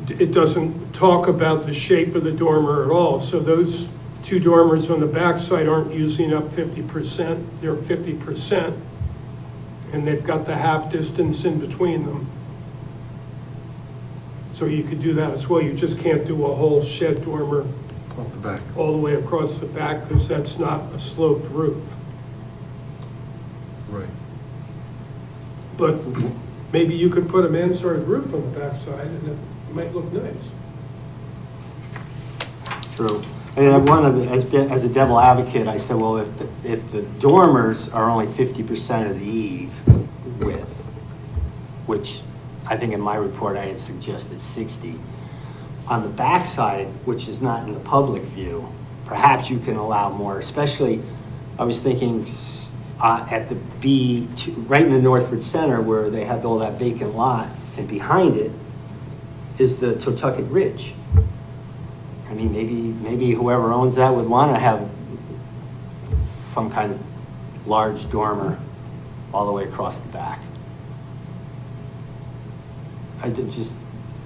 it doesn't talk about the shape of the dormer at all. So those 2 dormers on the backside aren't using up 50%, they're 50%. And they've got the half distance in between them. So you could do that as well. You just can't do a whole shed dormer Off the back. all the way across the back because that's not a sloped roof. Right. But maybe you could put a mansard roof on the backside and it might look nice. True. And as a devil advocate, I said, well, if the dormers are only 50% of the eave width, which I think in my report I had suggested 60, on the backside, which is not in the public view, perhaps you can allow more, especially, I was thinking at the right in the Northford Center where they have all that vacant lot, and behind it is the Totucket Ridge. I mean, maybe whoever owns that would want to have some kind of large dormer all the way across the back. I'm just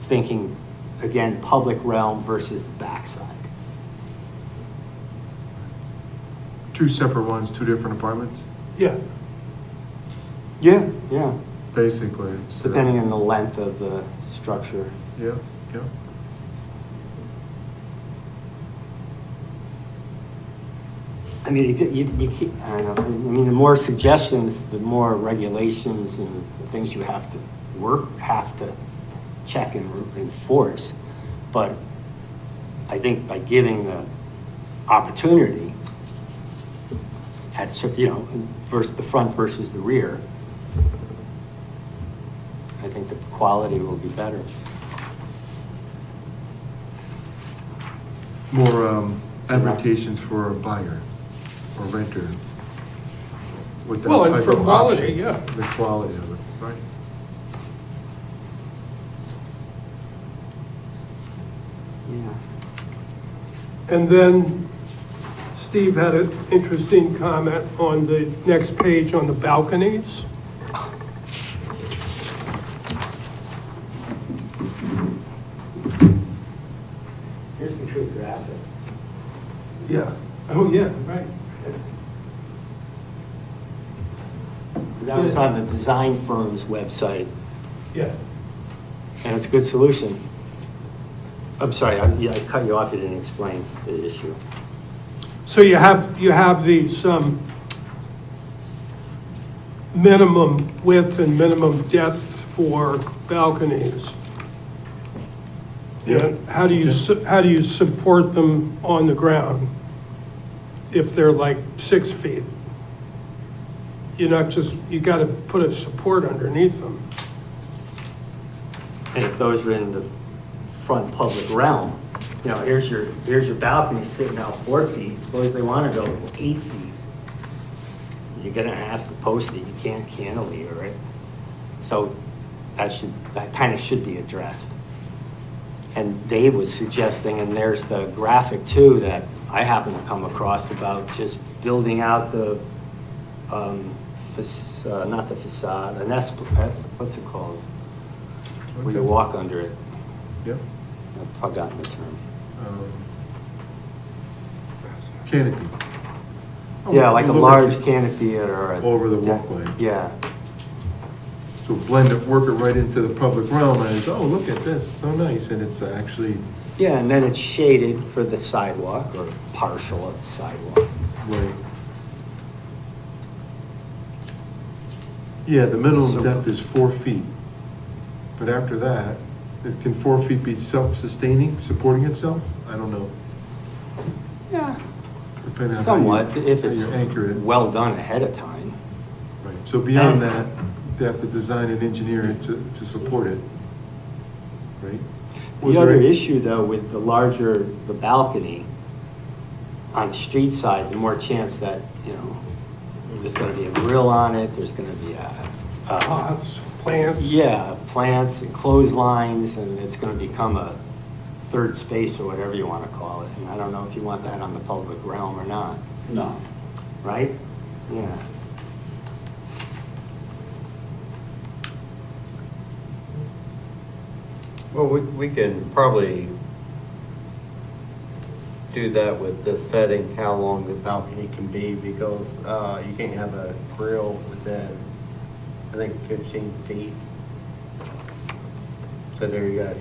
thinking, again, public realm versus the backside. Two separate ones, two different apartments, Yeah, Yeah, basically. so- depending on the length of the structure. Yeah, yeah. I mean, you keep, I don't know, I mean, the more suggestions, the more regulations and things you have to check and enforce. But I think by giving the opportunity versus the front versus the rear, I think the quality will be better. More adaptations for a buyer or renter. with that well, and type for of quality, option. yeah. The quality of it, right? Yeah. And then Steve had an interesting comment on the next page on the balconies. Here's the true graphic. Yeah. Oh, yeah, right. That was on the design firm's website, Yeah. and it's a good solution. I'm sorry, I cut you off, you didn't explain the issue. So you have these minimum width and minimum depth for balconies. Yeah. And how do you support them on the ground if they're like 6 feet? You're not just, you got to put a support underneath them. And if those are in the front public realm, you know, here's your balcony sitting out 4 feet, suppose they want to go 8 feet. You're gonna have to post it, you can't cantilever it. So that kind of should be addressed. And Dave was suggesting, and there's the graphic too, that I happen to come across about just building out the, not the facade, what's it called? Where you Okay. walk under it. Yep. I've forgotten the term. Canopy. Yeah, like a Look large at- canopy or a. Over the walkway. Yeah, So blend it, work it right into the public realm, and it's, oh, look at this, it's so nice, and it's actually, yeah, and then it's shaded for the sidewalk or partial of the sidewalk. right. Yeah, the minimum depth is 4 feet, but after that, can 4 feet be self-sustaining, supporting itself? I don't know, Yeah. depending on Somewhat, how if you it's anchor it. well done ahead of time. Right, so beyond that, they have to design and engineer it to support it, right? Was The other there- issue though, with the larger the balcony on the street side, the more chance that, you know, there's gonna be a grill on it, there's gonna be Pots, plants. yeah, plants and clotheslines, and it's gonna become a third space or whatever you wanna call it. And I don't know if you want that on the public realm or not, No. right? Yeah. Well, we can probably do that with the setting, how long the balcony can be, because you can't have a grill within, I think, 15 feet. So there you go,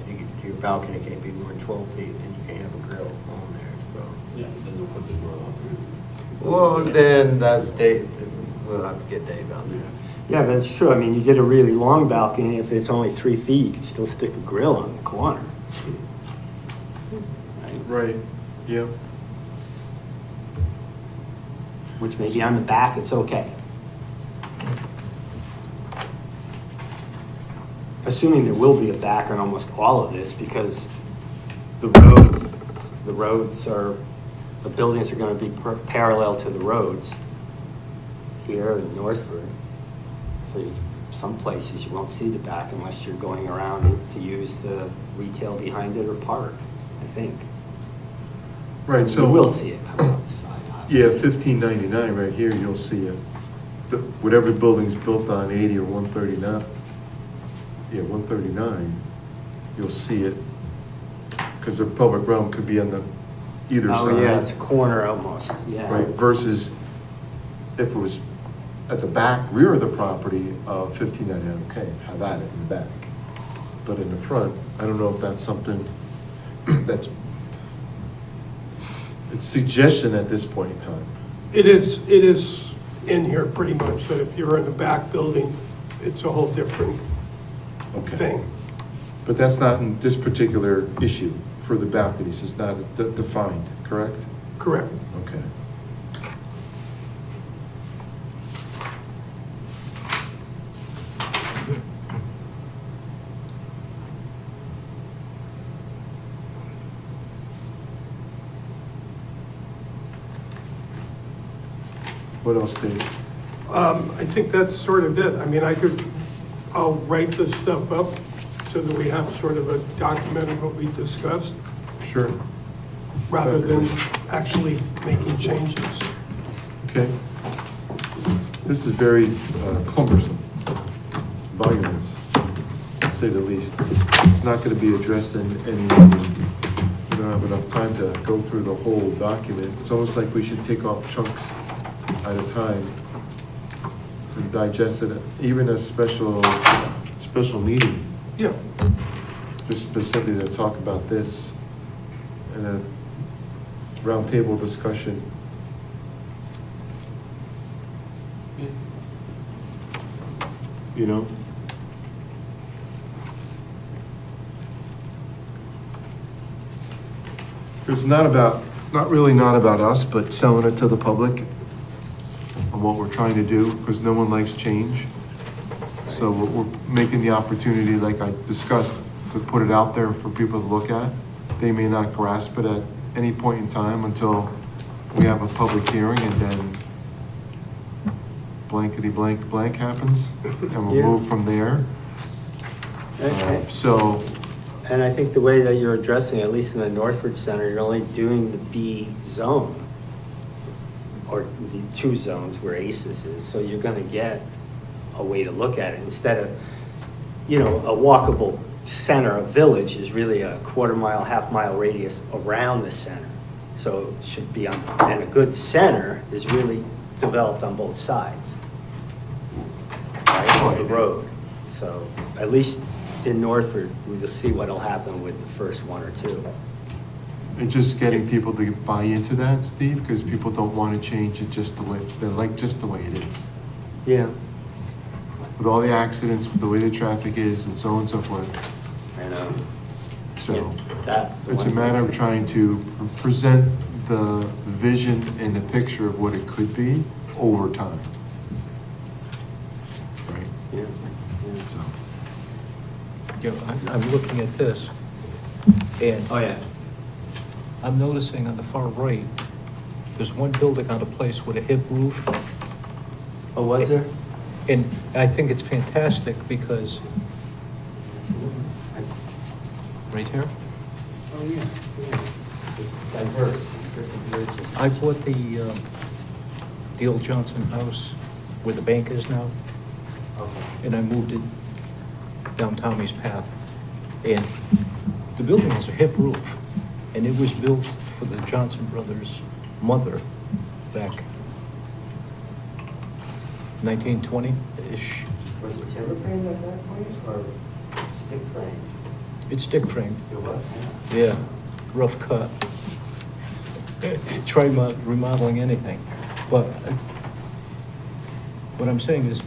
your balcony can't be more than 12 feet, and you can't have a grill on there, so. Yeah, then they'll put the grill out there. Well, then that's Dave, we'll have to get Dave out there. Yeah, but it's true. I mean, you get a really long balcony, if it's only 3 feet, you can still stick a grill on the corner. Right? Right, yep. Which maybe on the back, it's okay. Assuming there will be a back on almost all of this, because the buildings are gonna be parallel to the roads here in Northford. So some places you won't see the back unless you're going around it to use the retail behind it or park, I think. Right, so. You will see it come out the side. Yeah, obviously. 1599, right here, you'll see it. Whatever building's built on 80 or 139, yeah, 139, you'll see it. Because the public realm could be on the either side. Oh, yeah, it's a corner almost, yeah. Right, versus if it was at the back, rear of the property, 1599, okay, have at it in the back. But in the front, I don't know if that's something that's, it's suggestion at this point in time. It is in here pretty much that if you're in the back building, it's a whole different Okay. thing. But that's not in this particular issue for the balconies, it's not defined, correct? Correct. Okay. What else, Dave? I think that's sort of it. I mean, I'll write this stuff up so that we have sort of a document of what we discussed, Sure. rather than actually making changes. Okay. This is very cumbersome, voluminous, to say the least. It's not going to be addressed in any meeting. We don't have enough time to go through the whole document. It's almost like we should take off chunks at a time and digest it, even a special meeting, Yeah, just specifically to talk about this, and a roundtable discussion. You know? It's not really not about us, but selling it to the public and what we're trying to do, because no one likes change. So we're making the opportunity, like I discussed, to put it out there for people to look at. They may not grasp it at any point in time until we have a public hearing, and then blankety blank blank happens, and we'll Yeah. move from there. So, And I think the way that you're addressing, at least in the Northford Center, you're only doing the B zone, or the 2 zones where ACES is, so you're gonna get a way to look at it, instead of, a walkable center, a village is really a 1/4 mile, 1/2 mile radius around the center. So it should be and a good center is really developed on both sides, right, of the road. So at least in Northford, we'll see what'll happen with the first 1 or 2. and just getting people to buy into that, Steve, because people don't want to change it just the way, they like just the way it is. Yeah. With all the accidents, with the way the traffic is, and so on and so forth. I know. So That's the it's a one matter thing. of trying to present the vision and the picture of what it could be over time. Right? Yeah. So, I'm looking at this, and Oh, yeah. I'm noticing on the far right, there's one building on a place with a hip roof. Oh, was there? And I think it's fantastic because, right here, Oh, yeah. It's diverse, different villages. I bought the old Johnson house where the bank is now, Okay. and I moved it down Tommy's Path. And the building has a hip roof, and it was built for the Johnson brothers' mother back 1920-ish. Was it timber frame at that point, or stick frame? It's stick frame, It was, yeah, rough cut. Try remodeling anything, but what I'm saying is,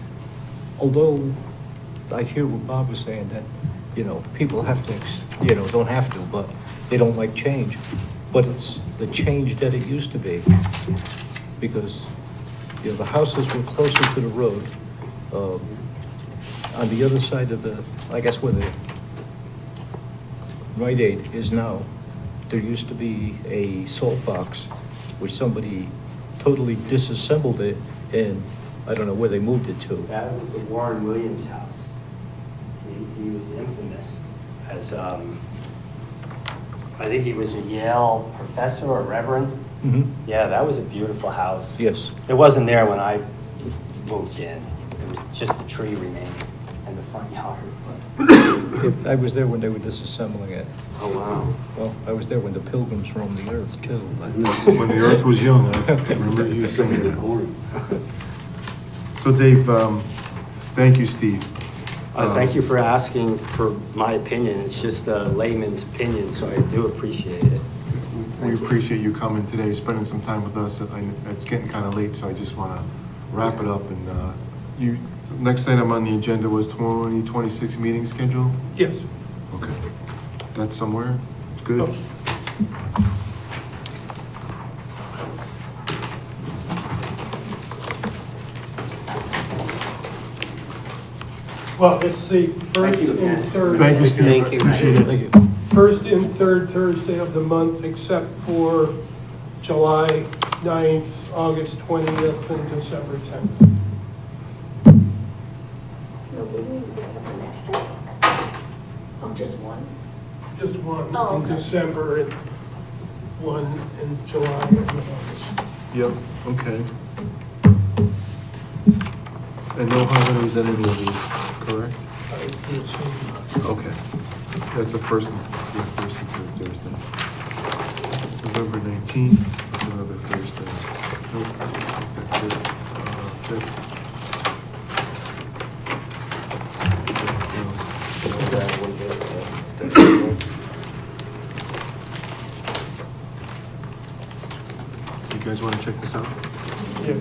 although I hear what Bob was saying, that, people have to, don't have to, but they don't like change. But it's the change that it used to be. Because, the houses were closer to the road. On the other side of the, I guess where the Rite Aid is now, there used to be a salt box where somebody totally disassembled it, and I don't know where they moved it to. That was the Warren Williams house. He was infamous as, I think he was a Yale professor or reverend. Mhm. Yeah, that was a beautiful house. Yes. It wasn't there when I moved in. It was just the tree remaining in the front yard. I was there when they were disassembling it. Oh, wow. Well, I was there when the Pilgrims roamed the earth, too. When the earth was young, I remember you saying that. So Dave, thank you, Steve. Thank you for asking for my opinion. It's just a layman's opinion, so I do appreciate it. We appreciate you coming today, spending some time with us. It's getting kind of late, so I just want to wrap it up. And next item on the agenda was 2026 meeting schedule? Yes. Okay. That's somewhere? It's good? Oh. Well, it's the first and third. Thank you, Steve. Thank you. Appreciate it. Thank you. First and third Thursday of the month, except for July 9th, August 20th, and December 10th. No, we need December next year. Oh, just one? Just one Oh, in okay. December and one in July and August. Yep, okay. And no holidays at any of these, correct? I would assume not. Okay. That's a first and third Thursday. November 19th, another Thursday. Nope, I think that's it. 5th. You guys want to check this out? Yeah.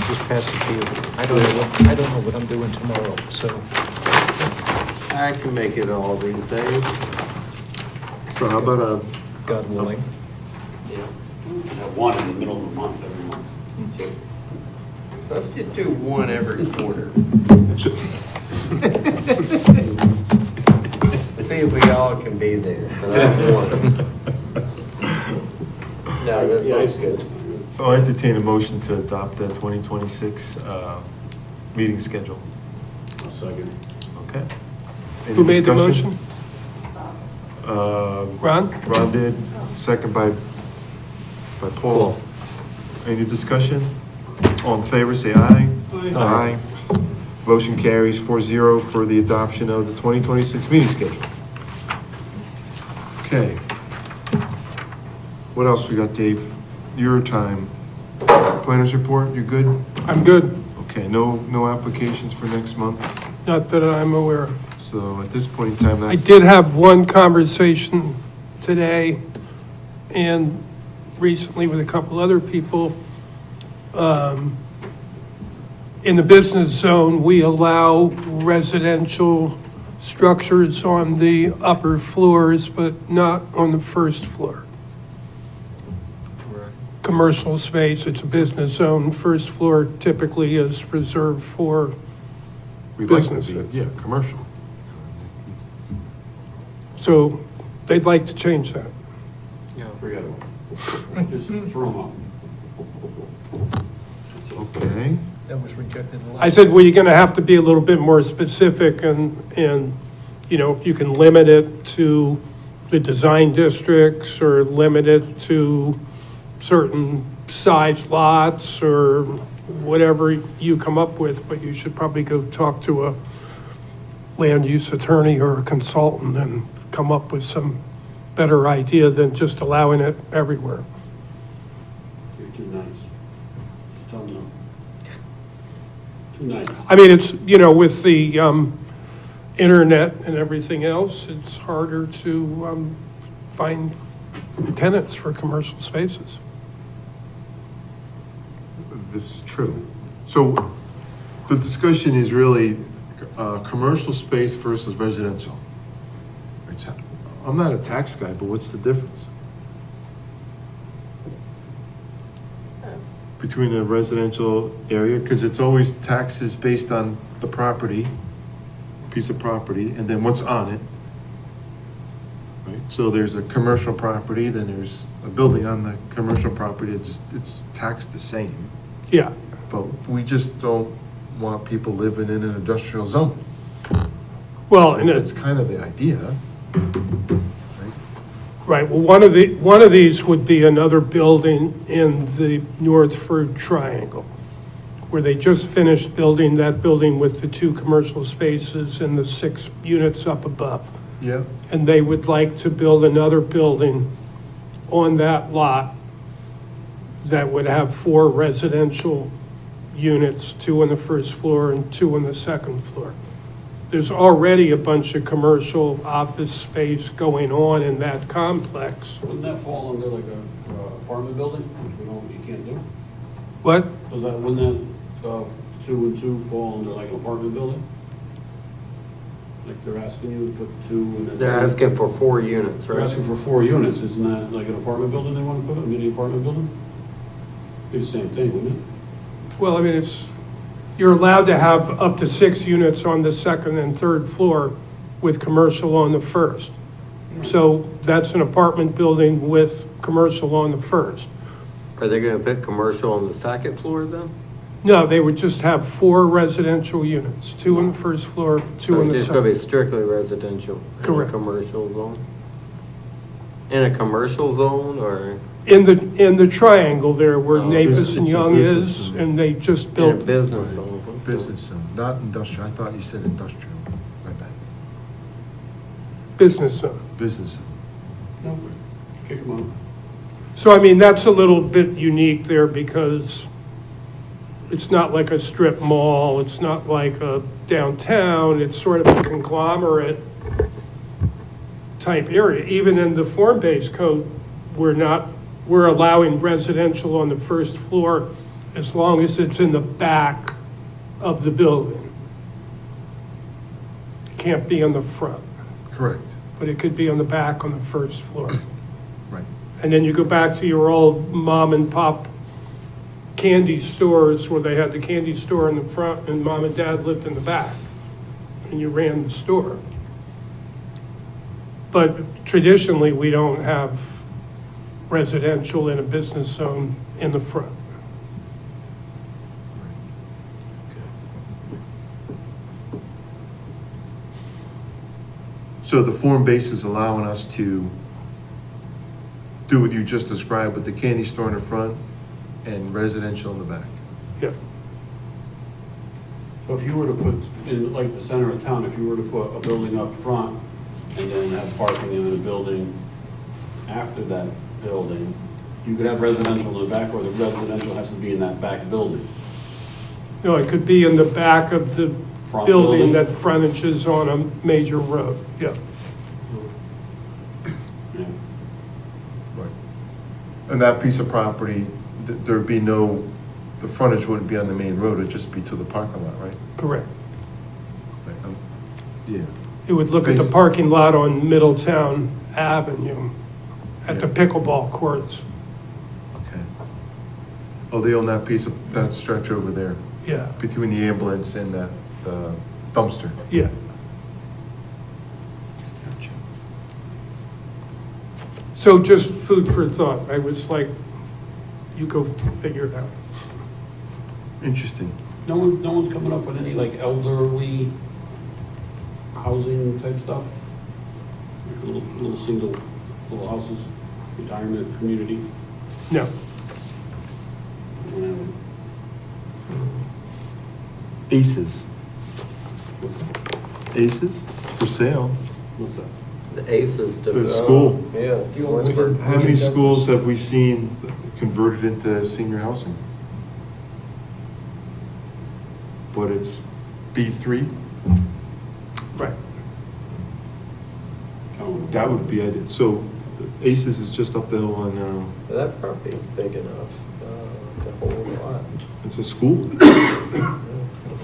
Just pass it to you. I don't know what I'm doing tomorrow, so. I can make it all these days. So how about God willing. Have one in the middle of the month every month. So let's just do one every quarter. See if we all can be there, but I'm one. No, that's good. So I entertain a motion to adopt the 2026 meeting schedule. I'll second. Okay. Any Who made the discussion? motion? Ron? Ron did, second by Paul. Any discussion? All in favor, say aye. Aye. Motion carries 4-0 for the adoption of the 2026 meeting schedule. Okay. What else we got, Dave? Your time. Planners report, you good? I'm good. Okay, no applications for next month? Not that I'm aware of. So at this point in time, I that's... did have one conversation today and recently with a couple other people. In the business zone, we allow residential structures on the upper floors, but not on the first floor. Commercial space, it's a business zone. First floor typically is reserved for We'd like to be, businesses. yeah, commercial. So they'd like to change that. Forget it. Just throw them out. Okay. That was rejected last. I said, well, you're gonna have to be a little bit more specific and, if you can limit it to the design districts or limit it to certain size lots or whatever you come up with, but you should probably go talk to a land use attorney or a consultant and come up with some better idea than just allowing it everywhere. You're too nice. Just tell them no. Too nice. I mean, it's, with the internet and everything else, it's harder to find tenants for commercial spaces. this is true. So the discussion is really, commercial space versus residential. Right, so I'm not a tax guy, but what's the difference? Between a residential area, because it's always taxes based on the property, piece of property, and then what's on it. Right, so there's a commercial property, then there's a building on the commercial property, it's taxed the same. Yeah, But we just don't want people living in an industrial zone. well, and That's it's, kind of the idea. Right? right, well, one of these would be another building in the Northford Triangle, where they just finished building that building with the 2 commercial spaces and the 6 units up above. Yeah, And they would like to build another building on that lot that would have 4 residential units, 2 on the first floor and 2 on the second floor. There's already a bunch of commercial office space going on in that complex. Wouldn't that fall under like a apartment building, which we don't, you can't do? What? Wouldn't that 2 and 2 fall under like an apartment building? Like they're asking you to put 2 and then. They're asking for 4 units, They're right? asking for 4 units, isn't that like an apartment building they want to put, a mini apartment building? Be the same thing, wouldn't it? Well, I mean, you're allowed to have up to 6 units on the second and third floor with commercial on the first. So that's an apartment building with commercial on the first. Are they gonna put commercial on the second floor then? No, they would just have 4 residential units, 2 on the first floor, 2 So on it's the just gonna be second. strictly residential? Correct. In a commercial zone? In a commercial zone, or In the triangle there where Oh, Navis and it's a Young business is, zone. and they just in a built, business zone? business zone, not industrial. I thought you said industrial. My bad. business zone. Business zone. No. Kick them out. So I mean, that's a little bit unique there because it's not like a strip mall, it's not like a downtown, it's sort of a conglomerate type area. Even in the form-based code, we're allowing residential on the first floor as long as it's in the back of the building. It can't be on the front, Correct. but it could be on the back on the first floor. Right. And then you go back to your old mom and pop candy stores where they had the candy store in the front and mom and dad lived in the back and you ran the store. But traditionally, we don't have residential in a business zone in the front. So the form base is allowing us to do what you just described with the candy store in the front and residential in the back. Yeah, So if you were to put, in like the center of town, if you were to put a building up front and then have parking in a building after that building, you could have residential in the back, or the residential has to be in that back building. no, it could be in the back of the Front building building? that frontages on a major road, yeah. Yeah. Right. And that piece of property, there'd be no, the frontage wouldn't be on the main road, it'd just be to the parking lot, right? Correct. Right, yeah. It would look at the Face- parking lot on Middletown Avenue at the pickleball courts, Okay. Oh, they own that piece of, that stretch over there, yeah, between the ambulance and the dumpster. yeah. Gotcha. So just food for thought, I was like, you go figure it out. Interesting. No one's coming up with any like elderly housing type stuff? Like little single, little houses, retirement community? No, Aces. What's that? Aces, it's for sale. What's that? The ACES. The school. Yeah. How many schools have we seen converted into senior housing? But it's B3? right. That would be it. So Aces is just up the hill on, That property is big enough. Okay. whole lot. It's a school,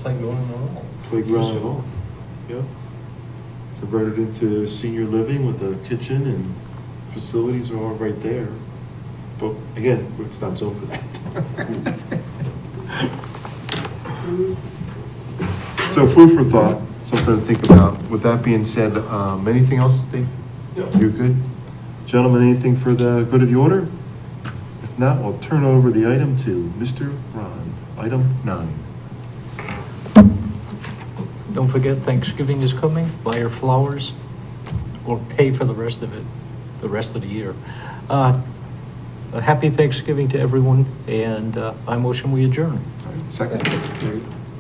Playground and all. playground and all. Yeah. Converted into senior living with a kitchen and facilities are all right there. But again, it's not zoned for that. So food for thought, something to think about. With that being said, anything else, Dave? No. You're good? Gentlemen, anything for the good of the order? If not, we'll turn over the item to Mr. Ron. Item 9. Don't forget Thanksgiving is coming, buy your flowers, or pay for the rest of it, the rest of the year. A happy Thanksgiving to everyone, and I motion we adjourn. All right, second.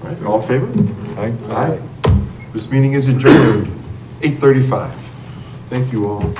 All right, all in favor? Aye. Aye. This meeting is adjourned, 8:35. Thank you all.